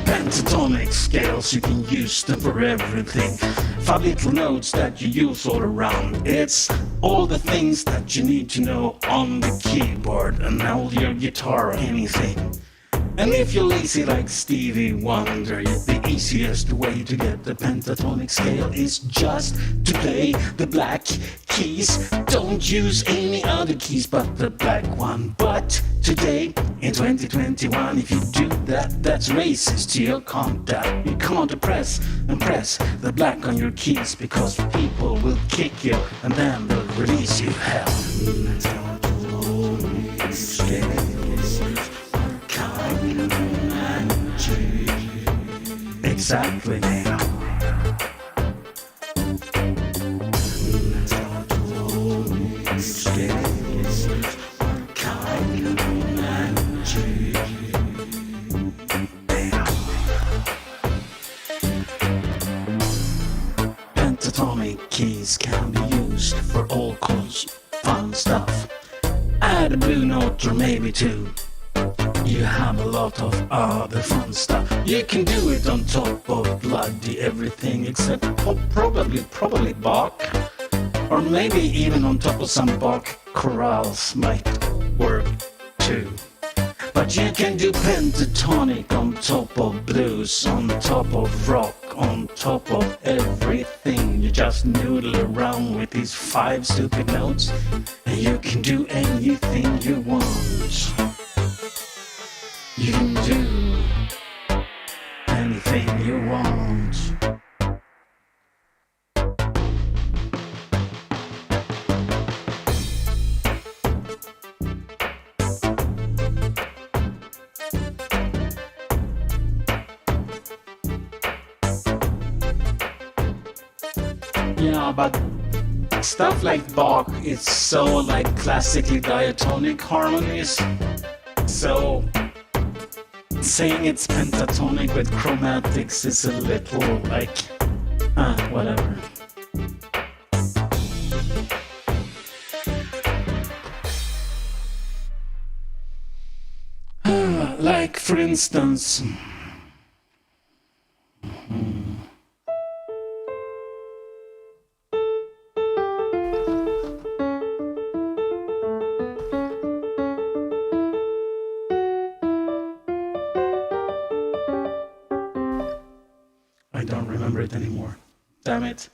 Pentatonic scales, you can use them for everything. 5 little notes that you use all around. It's all the things that you need to know on the keyboard and all your guitar or anything. And if you're lazy like Stevie Wonder, the easiest way to get the pentatonic scale is just to play the black keys. Don't use any other keys but the black one. But today, in 2021, if you do that, that's racist. You can't that. You can't press and press the black on your keys because people will kick you and then they'll release you hell. Exactly. keys can be used for all kinds fun stuff. Add a blue note or maybe two. You have a lot of other fun stuff. You can do it on top of bloody everything except probably Bach. Or maybe even on top of some Bach chorales might work too. But you can do pentatonic on top of blues, on top of rock, on top of everything. You just noodle around with these 5 stupid notes, and you can do anything you want. You can do anything you want. Yeah, but stuff like Bach is so like classically diatonic harmonies. So saying it's pentatonic with chromatics is a little like, whatever. Like for instance, I don't remember it anymore. Damn it.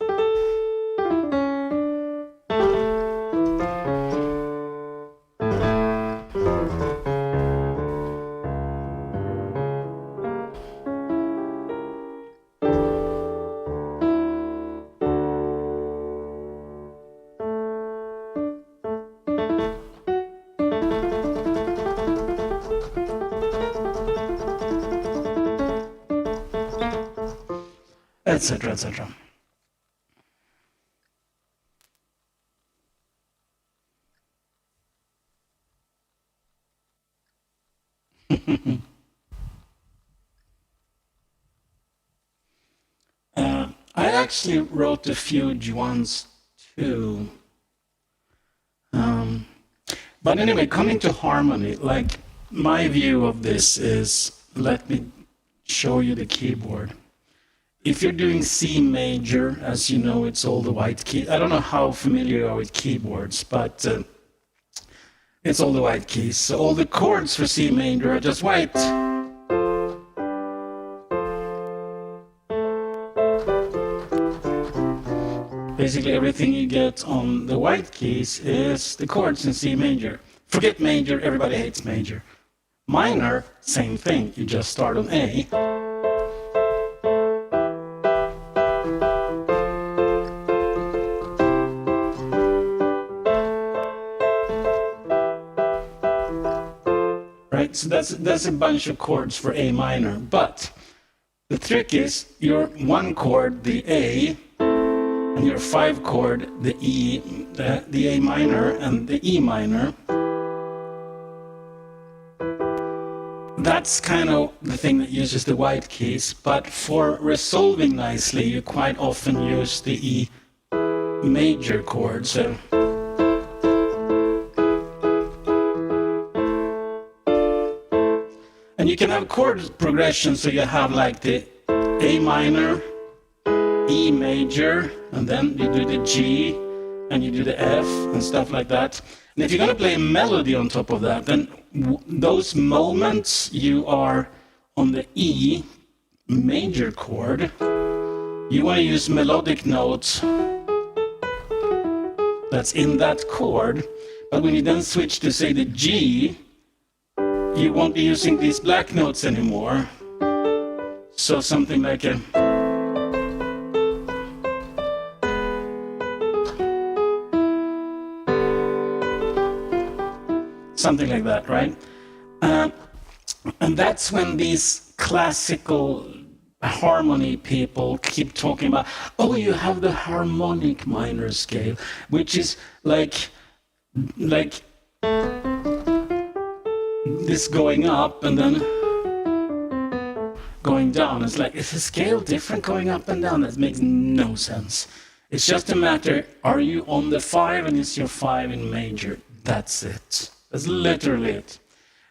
Etc., etc. I actually wrote a few ones too. But anyway, coming to harmony, like my view of this is, let me show you the keyboard. If you're doing C major, as you know, it's all the white key. I don't know how familiar you are with keyboards, but it's all the white keys. So all the chords for C major are just white. Basically everything you get on the white keys is the chords in C major. Forget major, everybody hates major. Minor, same thing, you just start on A. Right, so that's a bunch of chords for A minor, but the trick is your 1 chord, the A, and your 5 chord, the E, the A minor and the E minor. That's kind of the thing that uses the white keys, but for resolving nicely, you quite often use the E major chord. So and you can have chord progression, so you have like the A minor, E major, and then you do the G, and you do the F, and stuff like that. And if you're going to play a melody on top of that, then those moments you are on the E major chord, you want to use melodic notes that's in that chord. But when you then switch to, say, the G, you won't be using these black notes anymore. So something like a... something like that, right? And that's when these classical harmony people keep talking about, oh, you have the harmonic minor scale, which is like this going up and then going down. It's like, is the scale different going up and down? That makes no sense. It's just a matter, are you on the 5 and is your 5 in major? That's it. That's literally it.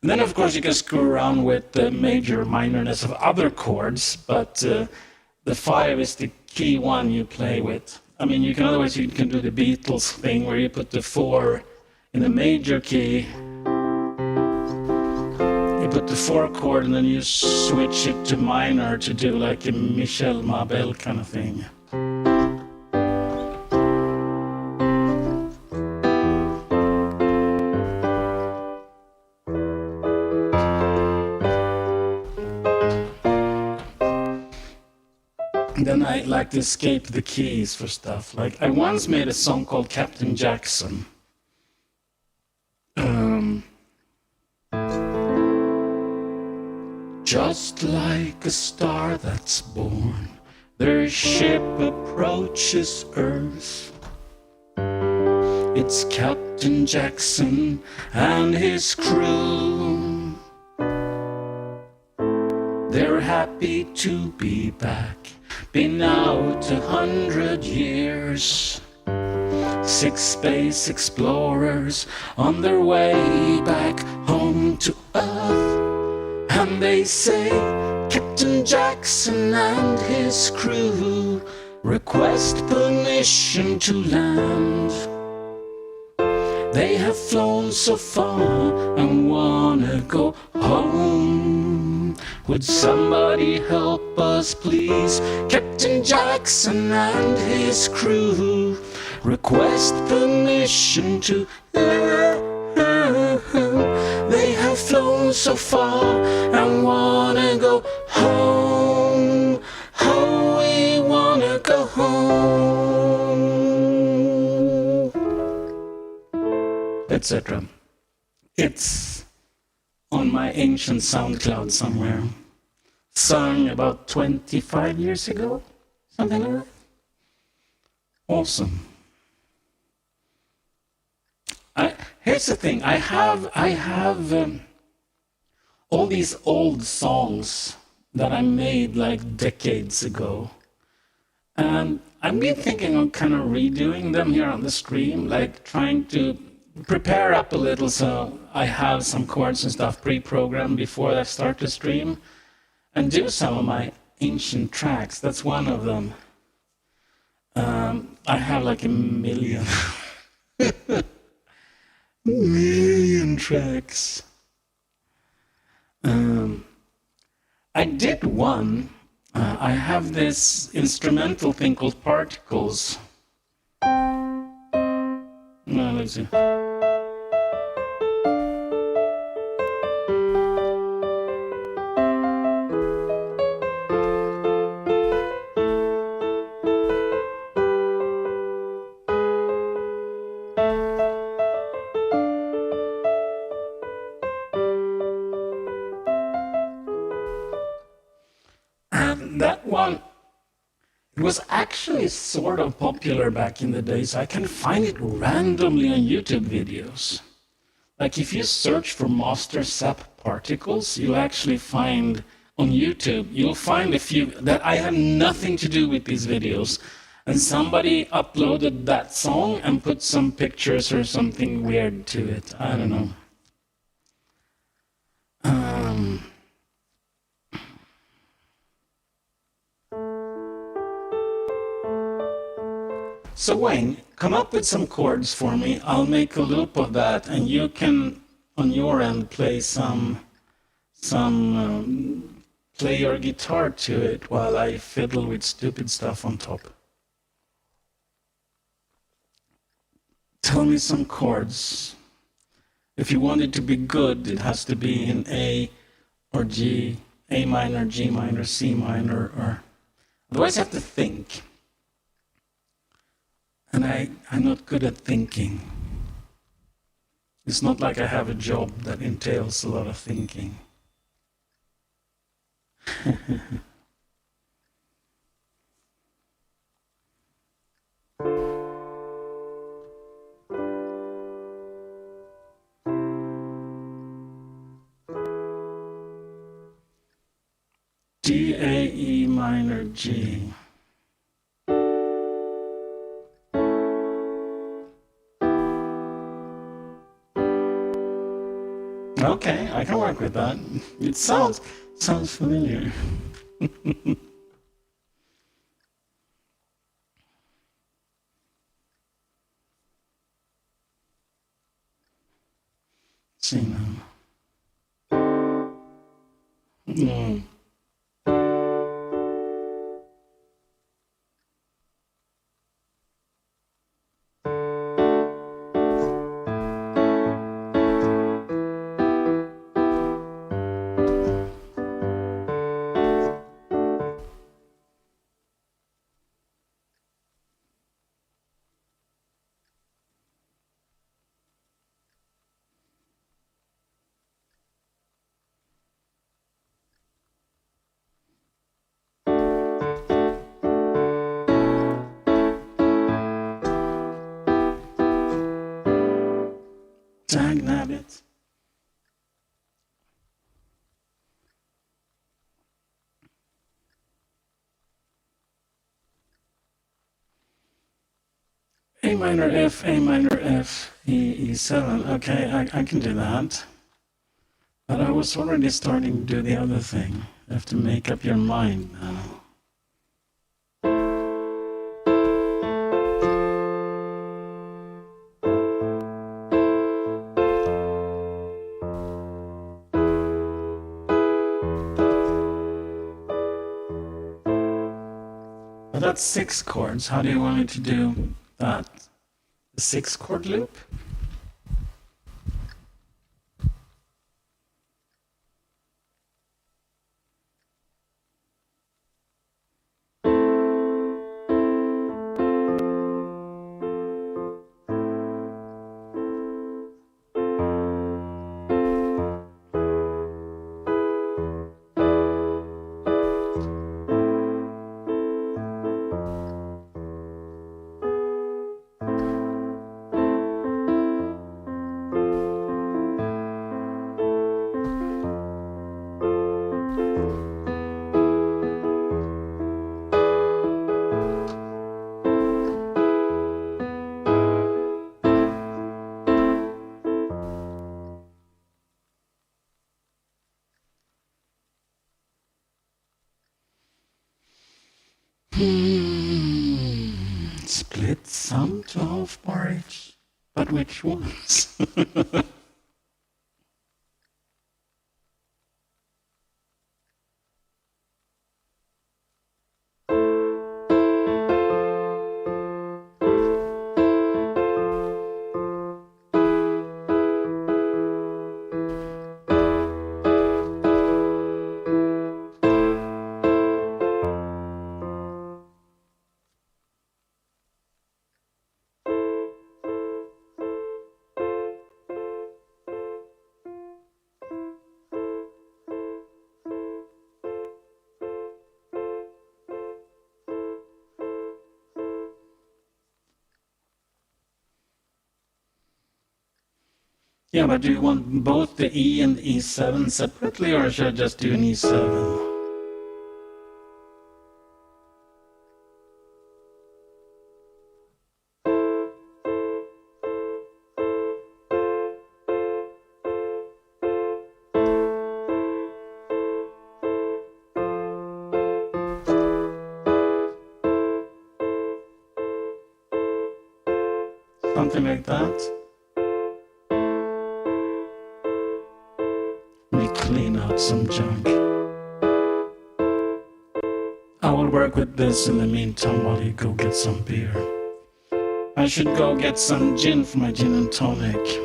And then, of course, you can screw around with the major minorness of other chords, but the 5 is the key one you play with. I mean, you can do the Beatles thing where you put the 4 in the major key. You put the 4 chord and then you switch it to minor to do like a Michel Mabel kind of thing. Then I like to escape the keys for stuff. Like I once made a song called Captain Jackson. Just like a star that's born, their ship approaches Earth. It's Captain Jackson and his crew. They're happy to be back. Been out 100 years. 6 space explorers on their way back home to Earth. And they say, Captain Jackson and his crew request permission to land. They have flown so far and wanna go home. Would somebody help us please? Captain Jackson and his crew request permission to land. They have flown so far and wanna go home. Oh, we wanna go home. Etc. It's on my ancient SoundCloud somewhere. Sung about 25 years ago, something like that. Awesome. Here's the thing. I have all these old songs that I made like decades ago, and I've been thinking of kind of redoing them here on the stream, like trying to prepare up a little so I have some chords and stuff pre-programmed before I start the stream, and do some of my ancient tracks. That's one of them. I have like a million tracks. I did one. I have this instrumental thing called Particles. Let's see. That one, it was actually sort of popular back in the day, so I can find it randomly on YouTube videos. Like if you search for Master Sap Particles, you'll actually find on YouTube, you'll find a few that I have nothing to do with these videos. And somebody uploaded that song and put some pictures or something weird to it. I don't know. So Wayne, come up with some chords for me. I'll make a loop of that, and you can, on your end, play play your guitar to it while I fiddle with stupid stuff on top. Tell me some chords. If you want it to be good, it has to be in A or G, A minor, G minor, C minor, or otherwise I have to think. And I'm not good at thinking. It's not like I have a job that entails a lot of thinking. D, A, E minor, G. Okay, I can work with that. It sounds familiar. See now. Mm. Dag nabbit. A minor F, A minor F, E, E7. Okay, I can do that. But I was already starting to do the other thing. You have to make up your mind now. But that's 6 chords. How do you want me to do that? The 6-chord loop? Split some 12 porridge. But which ones? Yeah, but do you want both the E and E7 separately, or should I just do an E7? Something like that. Let me clean out some junk. I will work with this in the meantime while you go get some beer. I should go get some gin for my gin and tonic.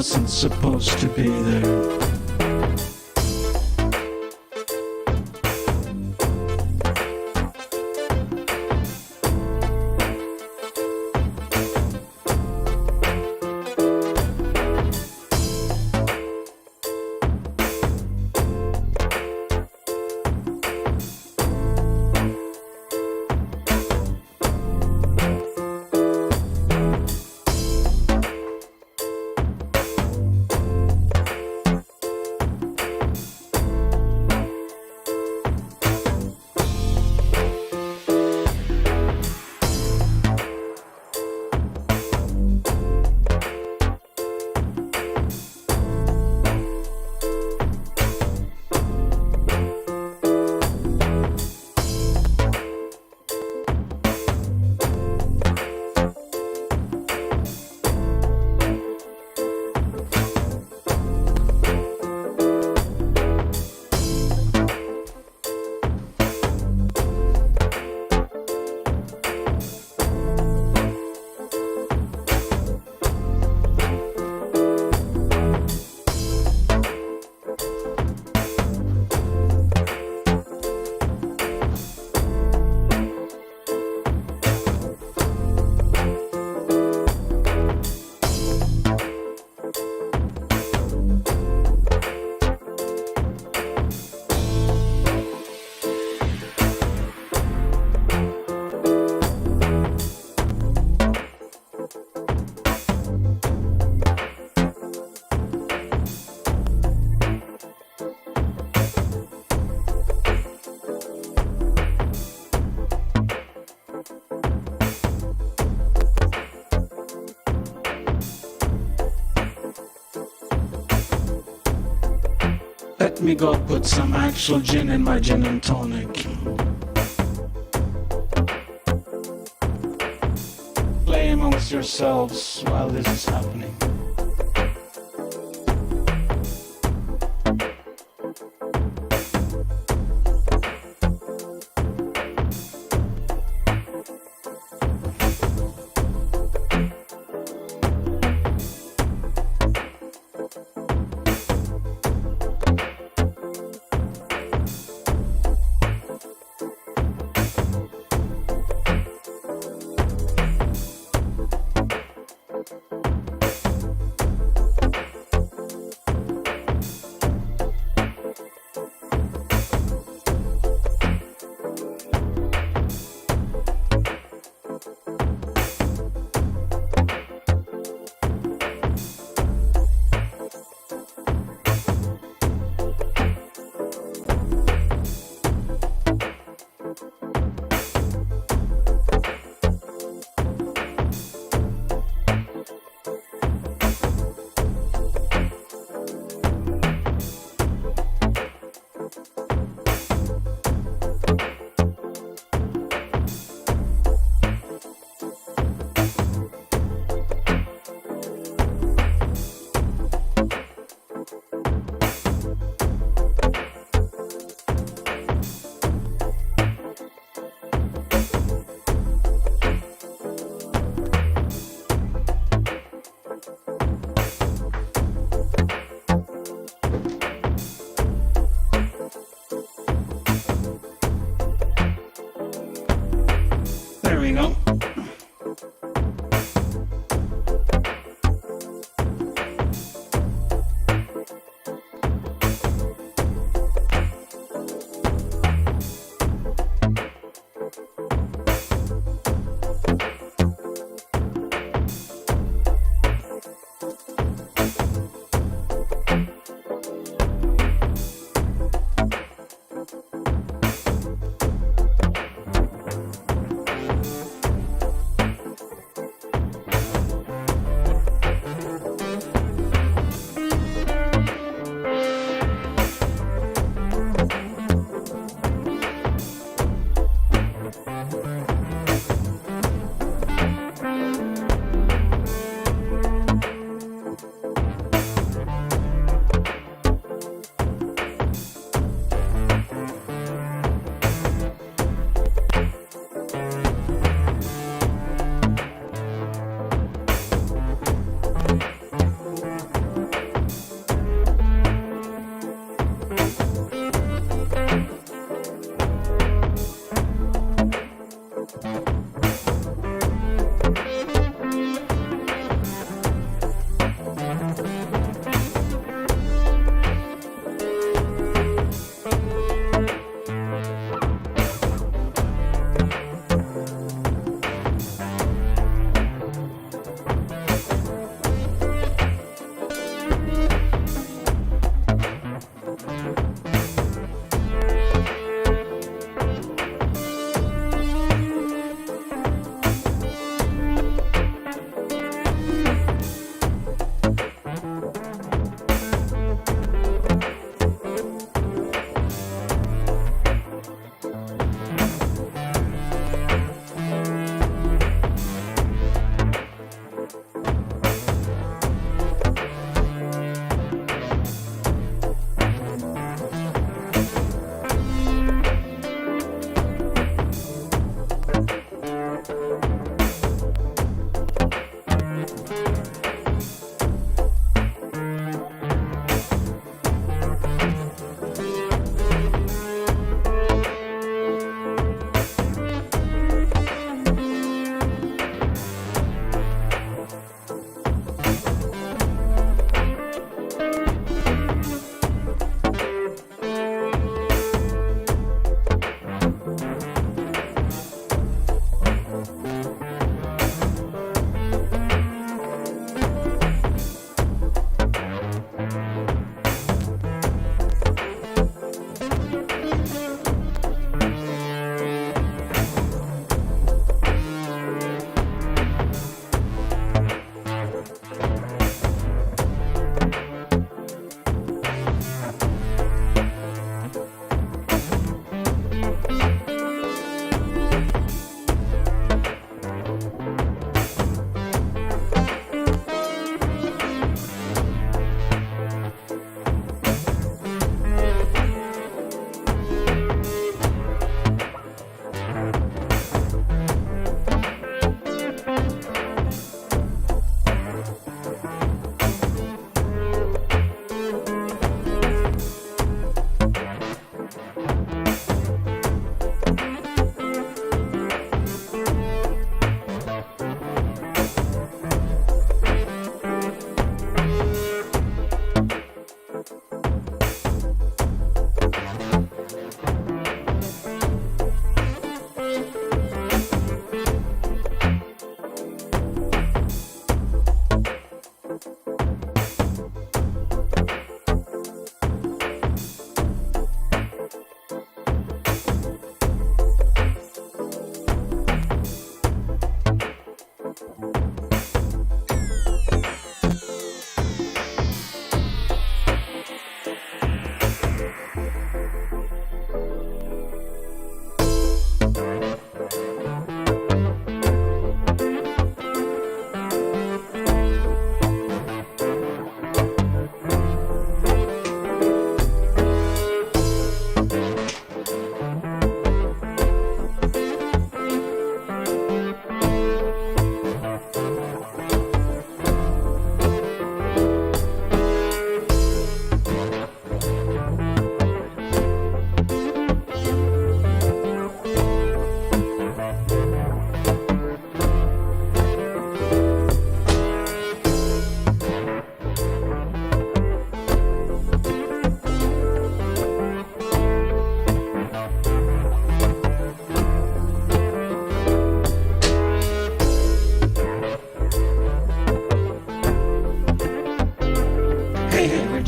wasn't supposed to be there. Let me go put some actual gin in my gin and tonic. Play amongst yourselves while this is happening. There we go.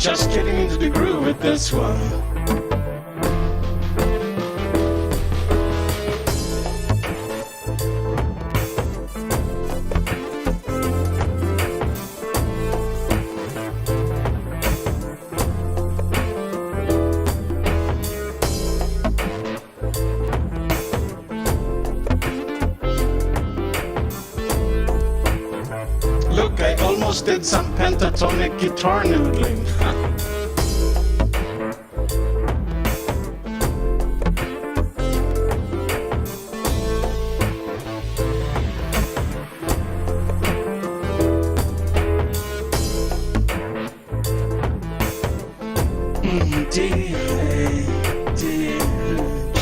just getting into the groove with this one. Look, I almost did some pentatonic guitar noodling. D, A, D, G.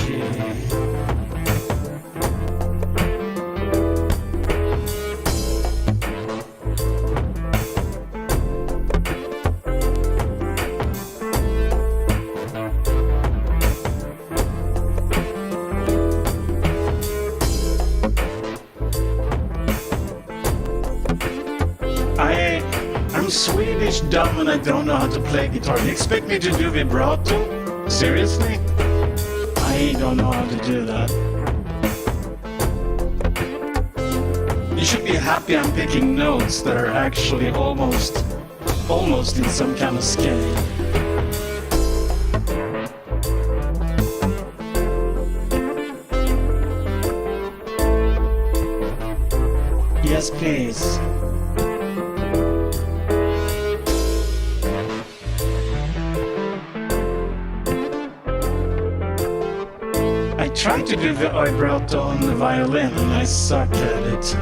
I'm Swedish, dumb, and I don't know how to play guitar. You expect me to do vibrato? Seriously? I don't know how to do that. You should be happy I'm picking notes that are actually almost in some kind of scale. Yes, please. I tried to do the vibrato on the violin and I suck at it.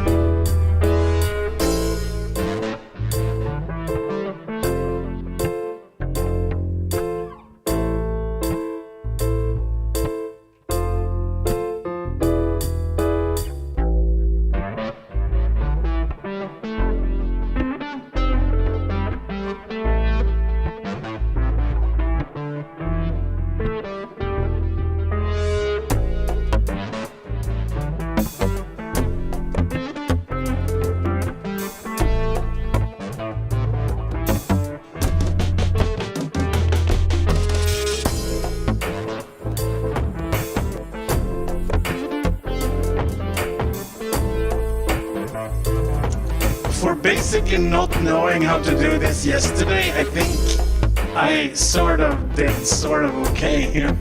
For basically not knowing how to do this yesterday, I think I sort of did okay here.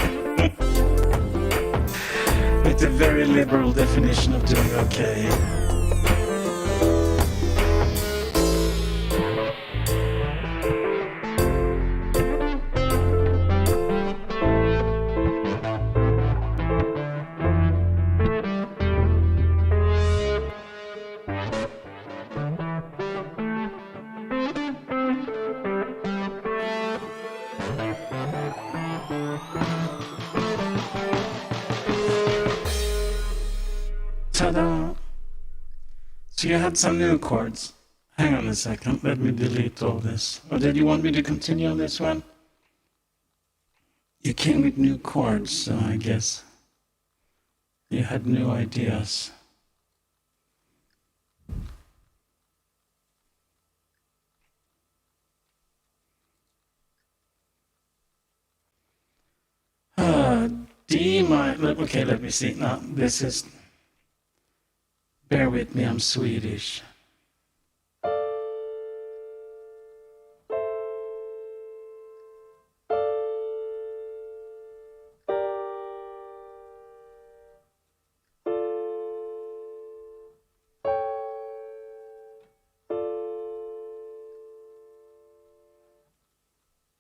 With a very liberal definition of doing okay. Ta-da! So you had some new chords. Hang on a second, let me delete all this. Or did you want me to continue on this one? You came with new chords, so I guess you had new ideas. D minor. Okay, let me see. Now, this is. Bear with me, I'm Swedish.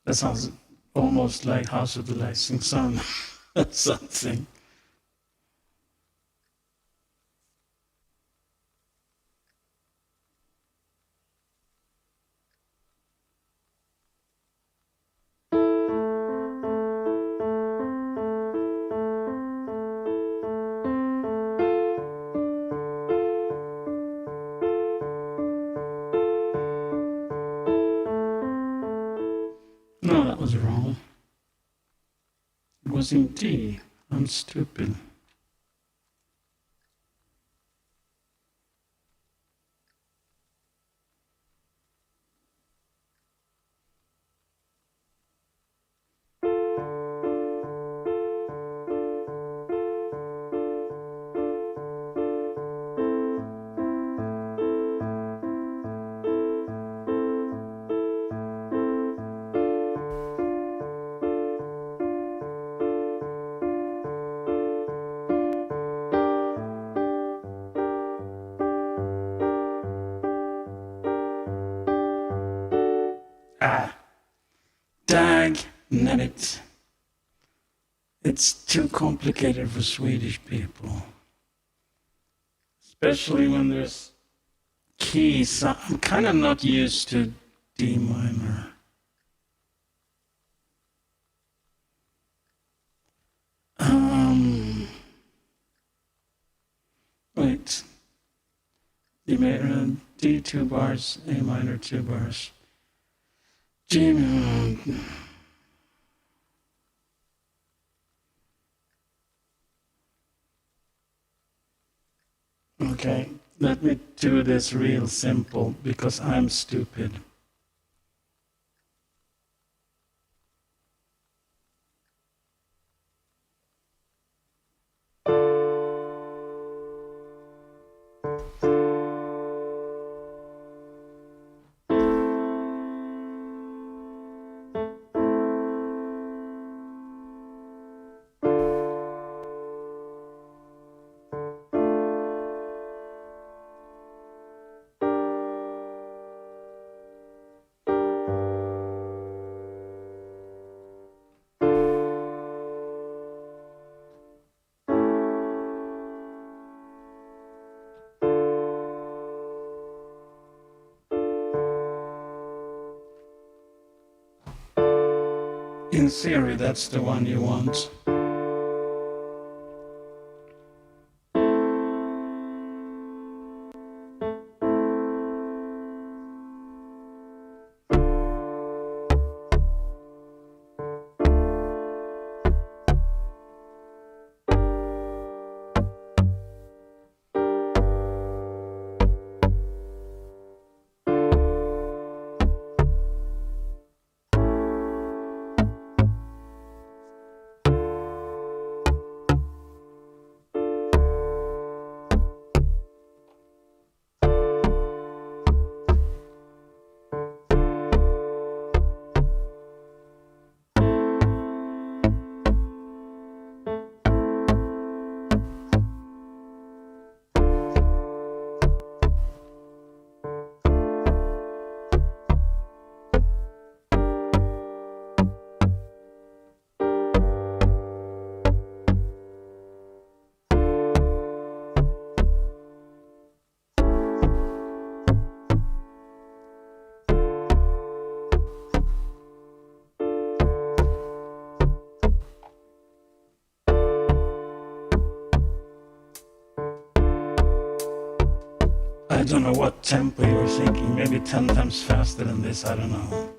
That sounds almost like House of the Rising Sun. Something. No, that was wrong. It was in D. I'm stupid. Dag nabbit. It's too complicated for Swedish people. Especially when there's keys. I'm kind of not used to D minor. Wait. D major, D 2 bars, A minor 2 bars. G minor. Okay, let me do this real simple because I'm stupid. In theory, that's the one you want. I don't know what tempo you were thinking, maybe 10 times faster than this, I don't know.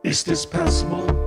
Is this passable?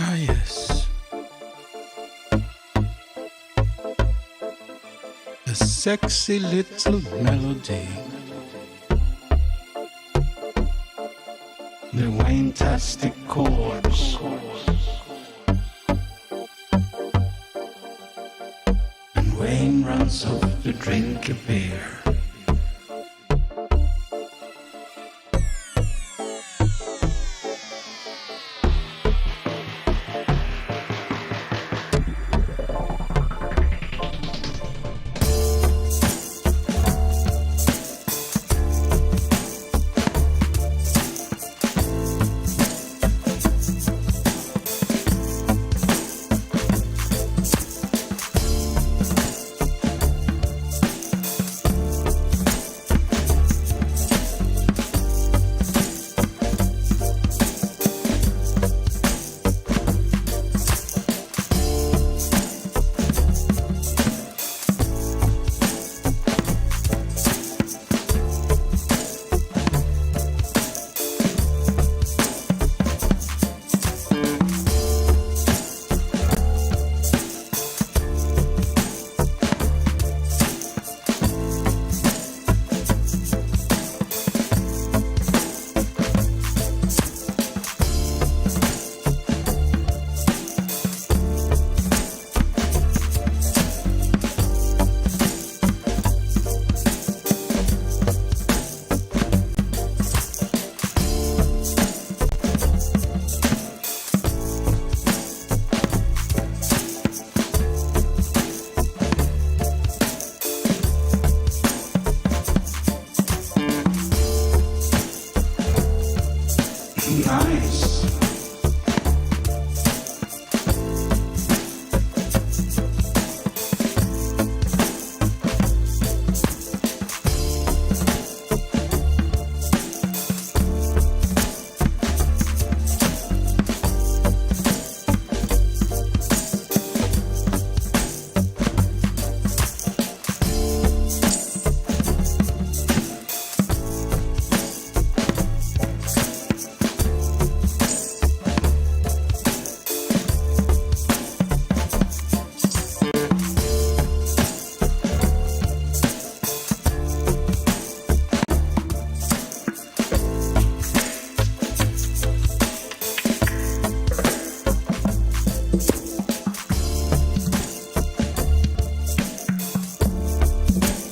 Ah, yes. A sexy little melody. The Wayne-tastic chords. And Wayne runs off to drink a beer. Nice.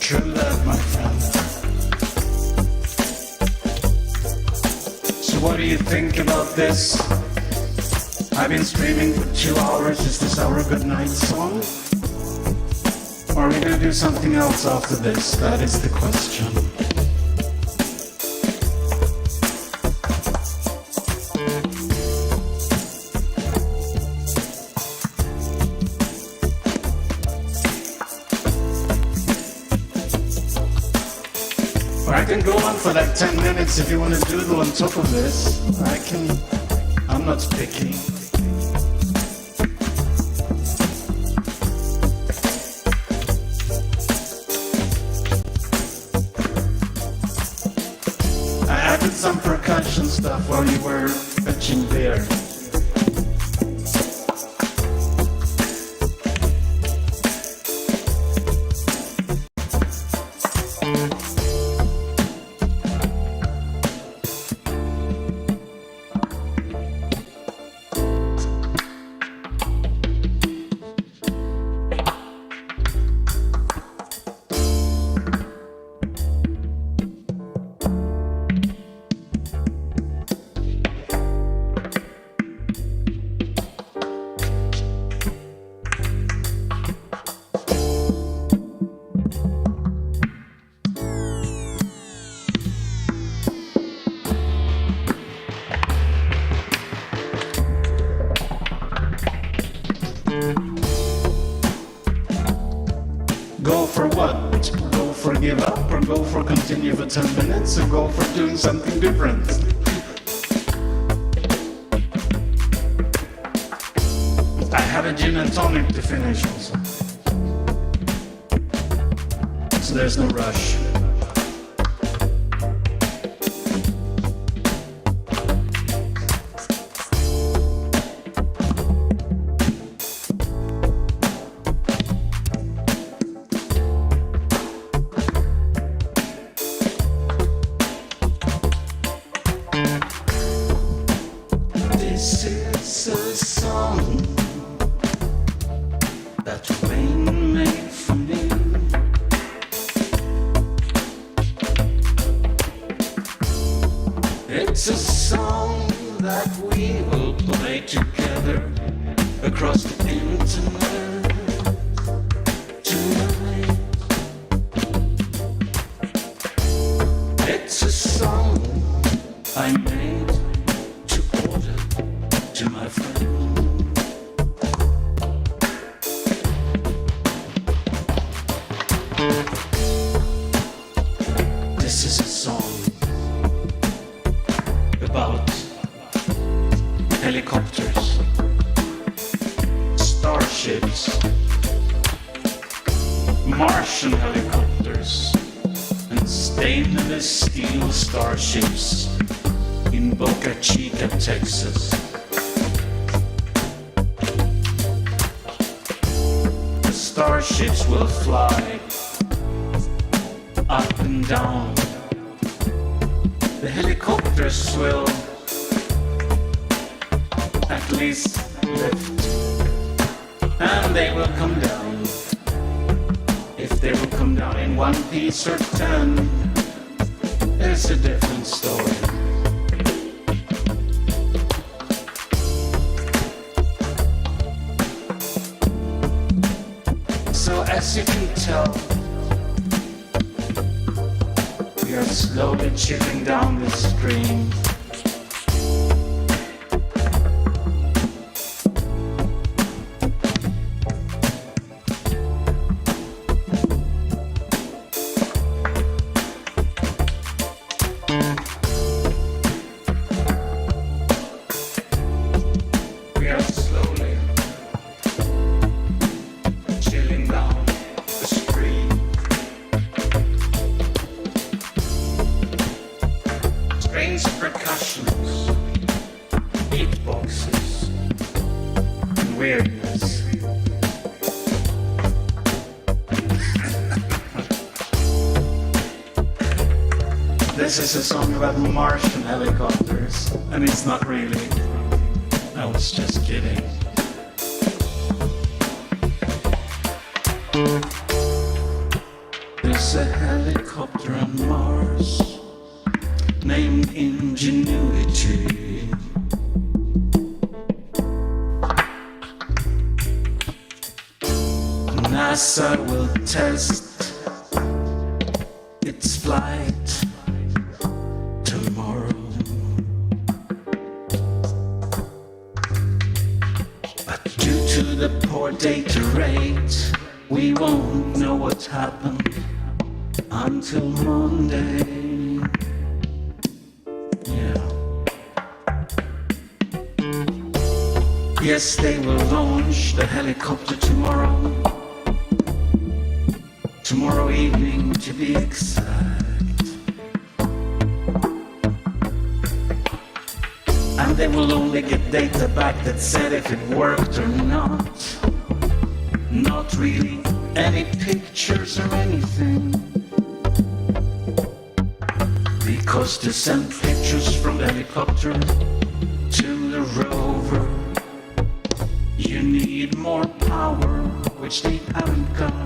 True love, my friend. So what do you think about this? I've been streaming for 2 hours. Is this our goodnight song? Or are we gonna do something else after this? That is the question. Or I can go on for like 10 minutes if you want to doodle on top of this. I'm not picky. I added some percussion stuff while you were fetching beer. Go for what? Go for give up, or go for continue for 10 minutes, or go for doing something different? I have a gin and tonic to finish also. So there's no rush. This is a song that Wayne made for me. It's a song that we will play together across the internet tonight. It's a song I made to order to my friend. This is a song about helicopters, starships, Martian helicopters, and stainless steel starships in Boca Chica, Texas. The starships will fly up and down. The helicopters will at least lift, and they will come down. If they will come down in one piece or 10, it's a different story. So as you can tell, we are slowly chipping down the stream. We are slowly chilling down the stream. Strange percussions, beatboxes, and weirdness. This is a song about Martian helicopters, and it's not really. I was just kidding. There's a helicopter on Mars named Ingenuity. NASA will test its flight tomorrow. But due to the poor data rate, we won't know what happened until Monday. Yeah. Yes, they will launch the helicopter tomorrow. Tomorrow evening, to be exact. And they will only get data back that said if it worked or not. Not really any pictures or anything. Because to send pictures from the helicopter to the rover, you need more power, which they haven't got.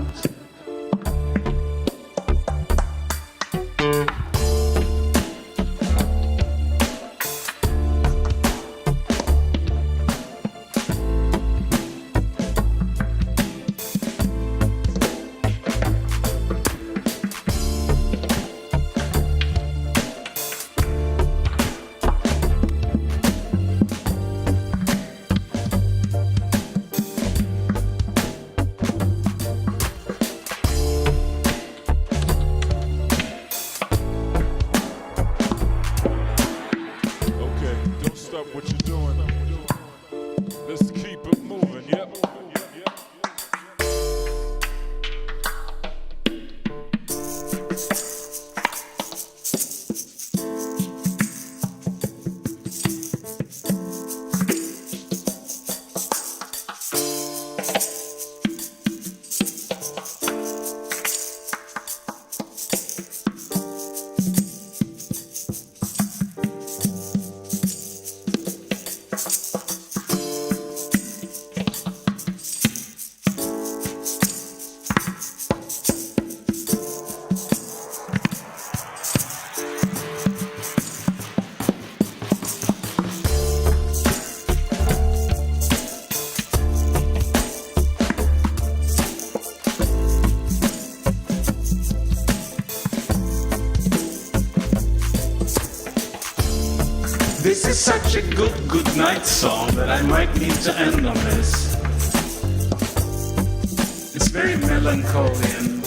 is such a good night song that I might need to end on this. It's very melancholy and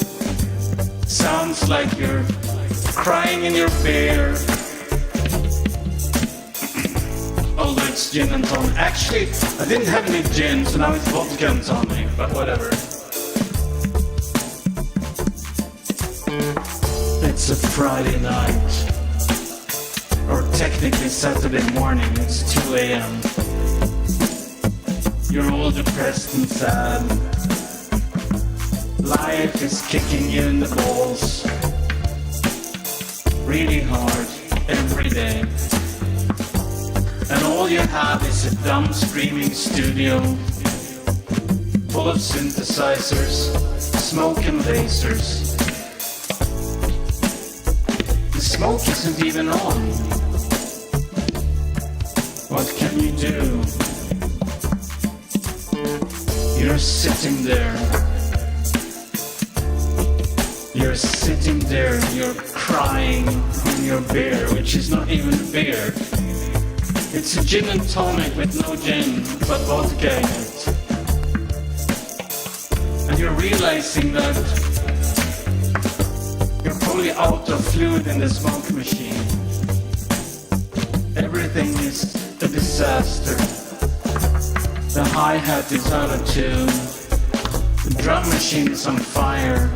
sounds like you're crying in your beer. Although it's gin and tonic. Actually, I didn't have any gin, so now it's vodka and tonic, but whatever. It's a Friday night. Or technically Saturday morning, it's 2 a.m. You're all depressed and sad. Life is kicking you in the balls. Really hard, every day. And all you have is a dumb screaming studio full of synthesizers, smoke and lasers. The smoke isn't even on. What can you do? You're sitting there. You're sitting there, you're crying in your beer, which is not even beer. It's a gin and tonic with no gin, but vodka in it. And you're realizing that you're probably out of fluid in the smoke machine. Everything is a disaster. The hi-hat is out of tune. The drum machine is on fire.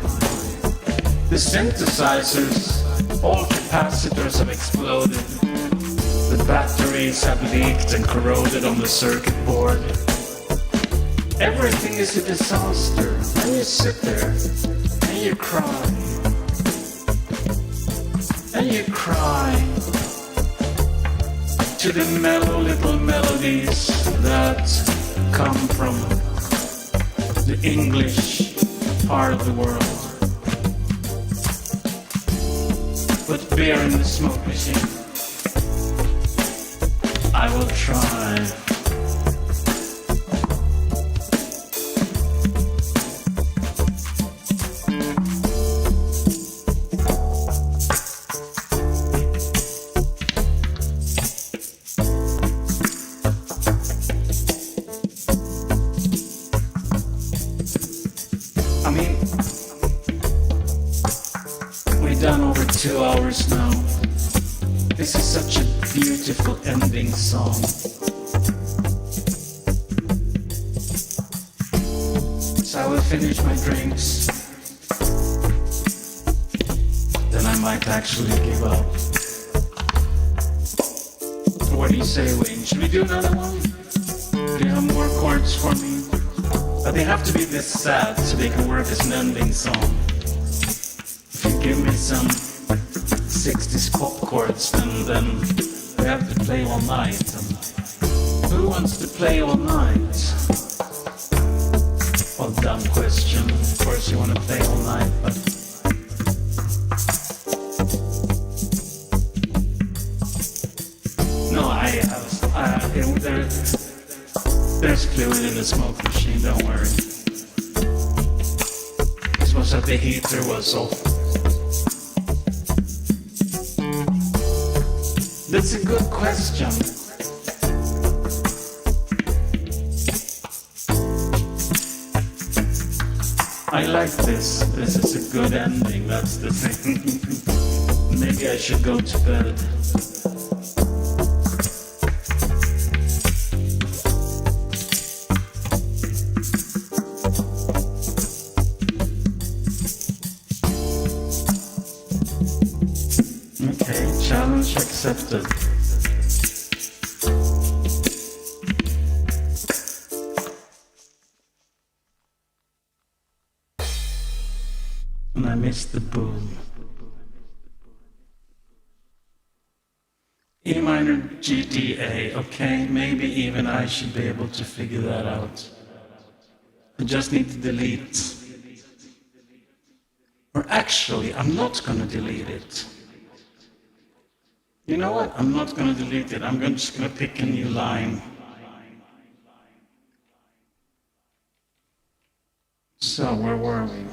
The synthesizers, all capacitors have exploded. The batteries have leaked and corroded on the circuit board. Everything is a disaster. And you sit there, and you cry. And you cry to the mellow little melodies that come from the English part of the world. Put beer in the smoke machine. I will try. I mean, we've done over 2 hours now. This is such a beautiful ending song. So I will finish my drinks. Then I might actually give up. What do you say, Wayne? Should we do another one? Do you have more chords for me? But they have to be this sad so they can work as an ending song. If you give me some 60s pop chords, then we have to play all night. And who wants to play all night? Well, dumb question. Of course you want to play all night, but no, there's fluid in the smoke machine, don't worry. It was that the heater was off. That's a good question. I like this. This is a good ending, that's the thing. Maybe I should go to bed. Okay, challenge accepted. And I missed the boom. E minor G D A, okay, maybe even I should be able to figure that out. I just need to delete. Or actually, I'm not gonna delete it. You know what? I'm not gonna delete it. I'm just gonna pick a new line. So, where were we?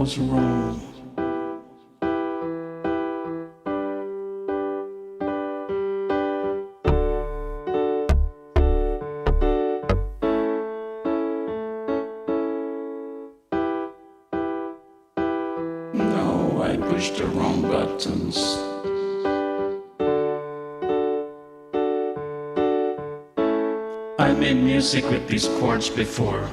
was wrong. No, I pushed the wrong buttons. I made music with these chords before.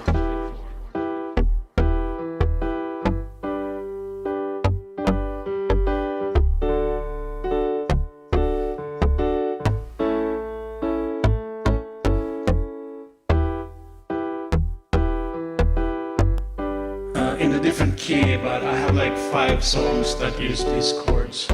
In a different key, but I have like 5 songs that use these chords.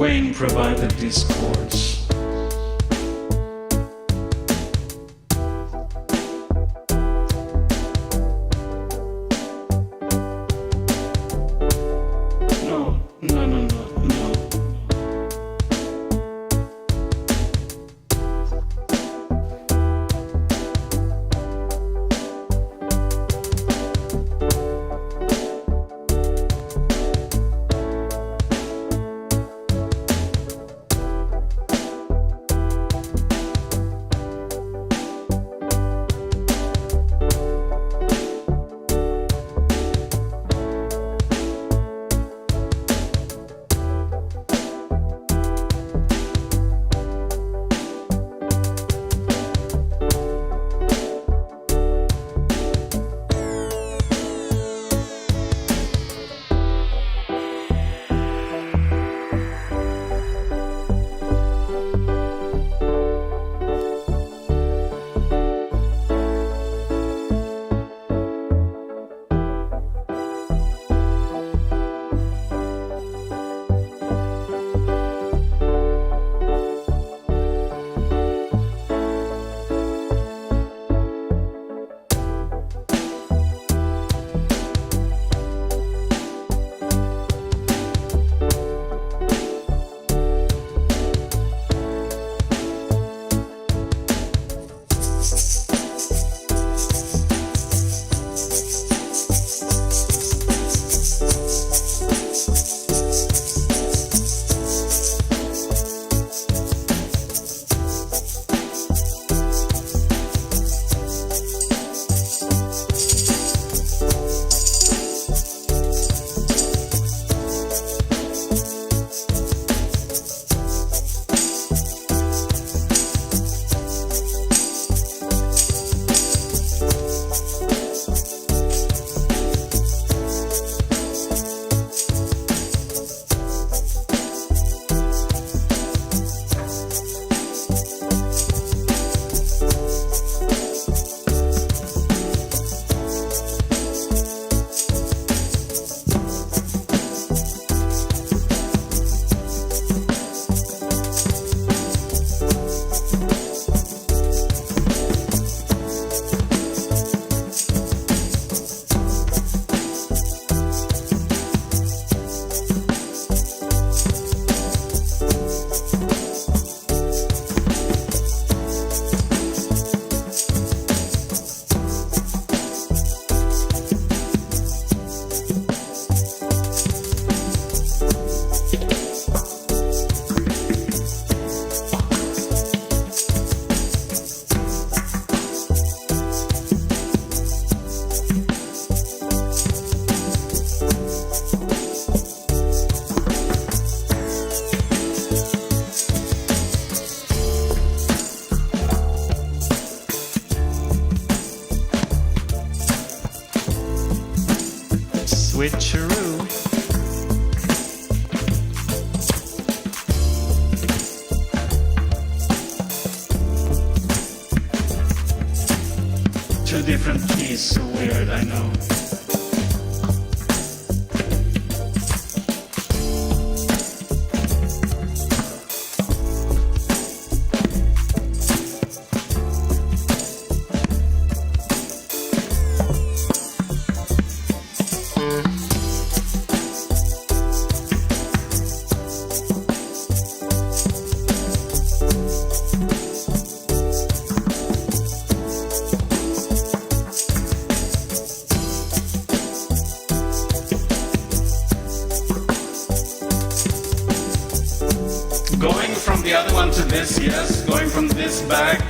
Wayne provided these chords. No. switcheroo. Two different keys, so weird, I know. Going from the other one to this, yes. Going from this back,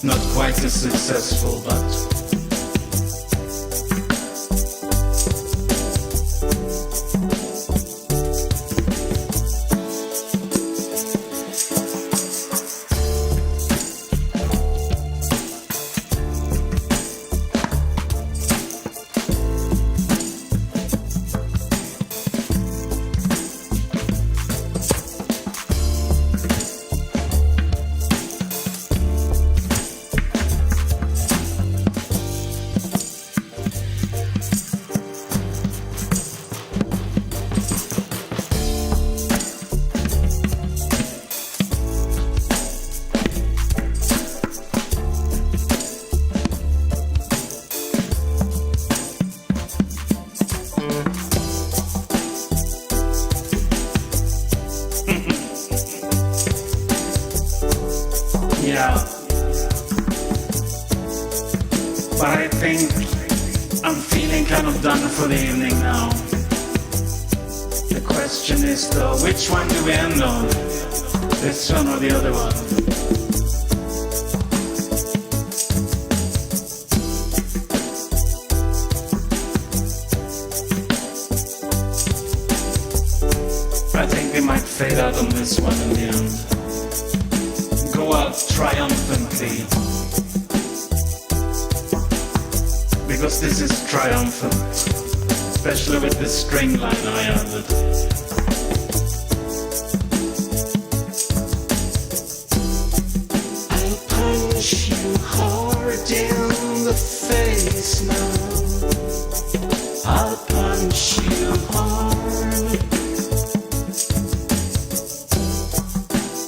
not quite as successful, but yeah. But I think I'm feeling kind of done for the evening now. The question is though, which one do we end on? This one or the other one? I think we might fade out on this one in the end. Go out triumphantly. Because this is triumphant. Especially with this string line I added. I'll punch you hard in the face now. I'll punch you hard.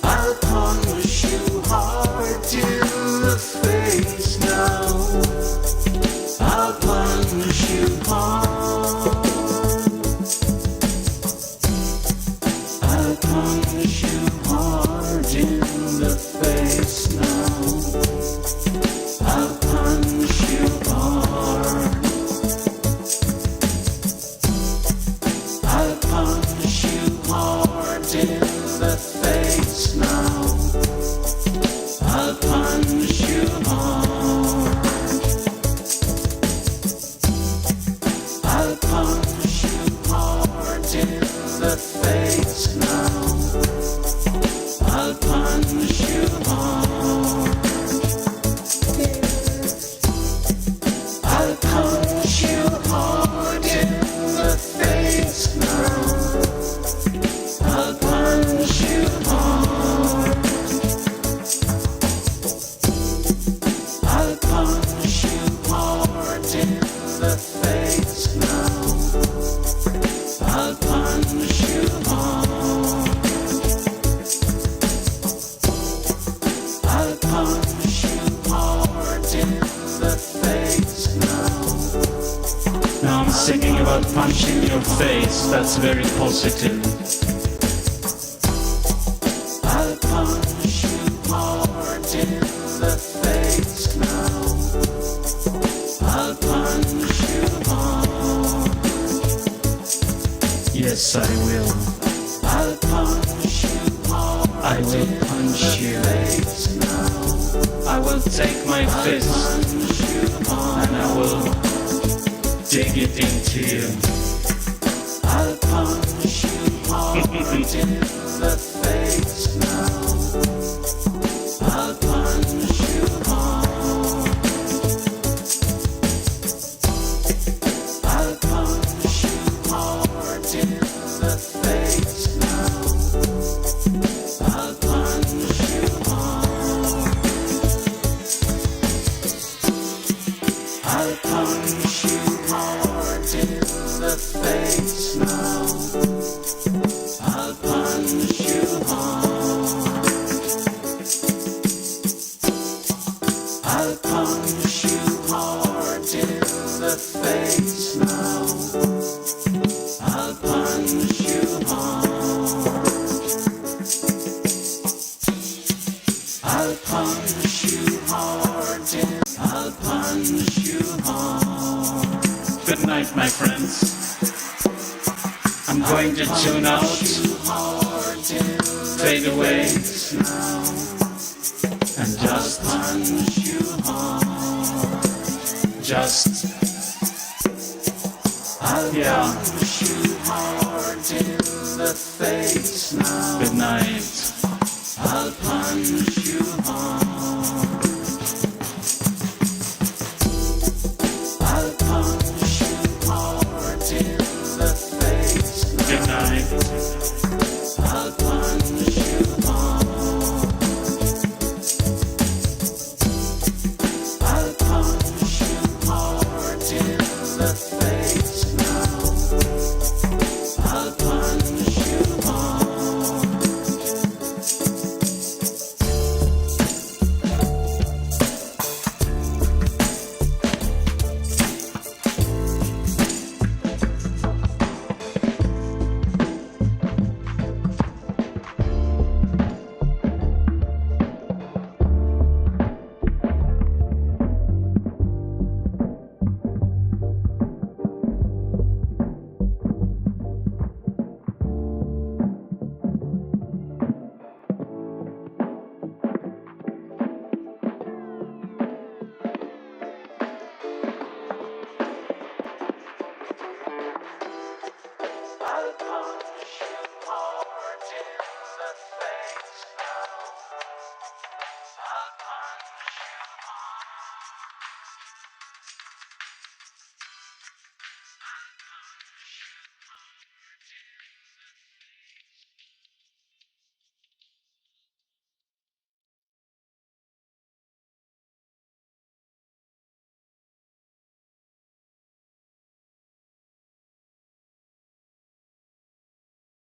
I'll punch you hard in the face now. I'll punch you hard. I'll punch you hard in the face now. I'll punch you hard. I'll punch you hard in the face now. I'll punch you hard. I'll punch you hard in the face now. I'll punch you hard. I'll punch you hard in the face now. I'll punch you hard. I'll punch you hard in the face now. I'll punch you hard. I'll punch you hard in the face now. Now I'm singing about punching your face, that's very positive. I'll punch you hard in the face now. I'll punch you hard. Yes, I will. I'll punch you hard. I will punch you. Now. I will take my fist and I will dig it into you. I'll punch you hard in the face now. I'll punch you hard. night, my friends. I'm going to tune out, fade away, and just punch you hard. Just, yeah. Punch you hard in the face now. Good night. I'll punch you hard.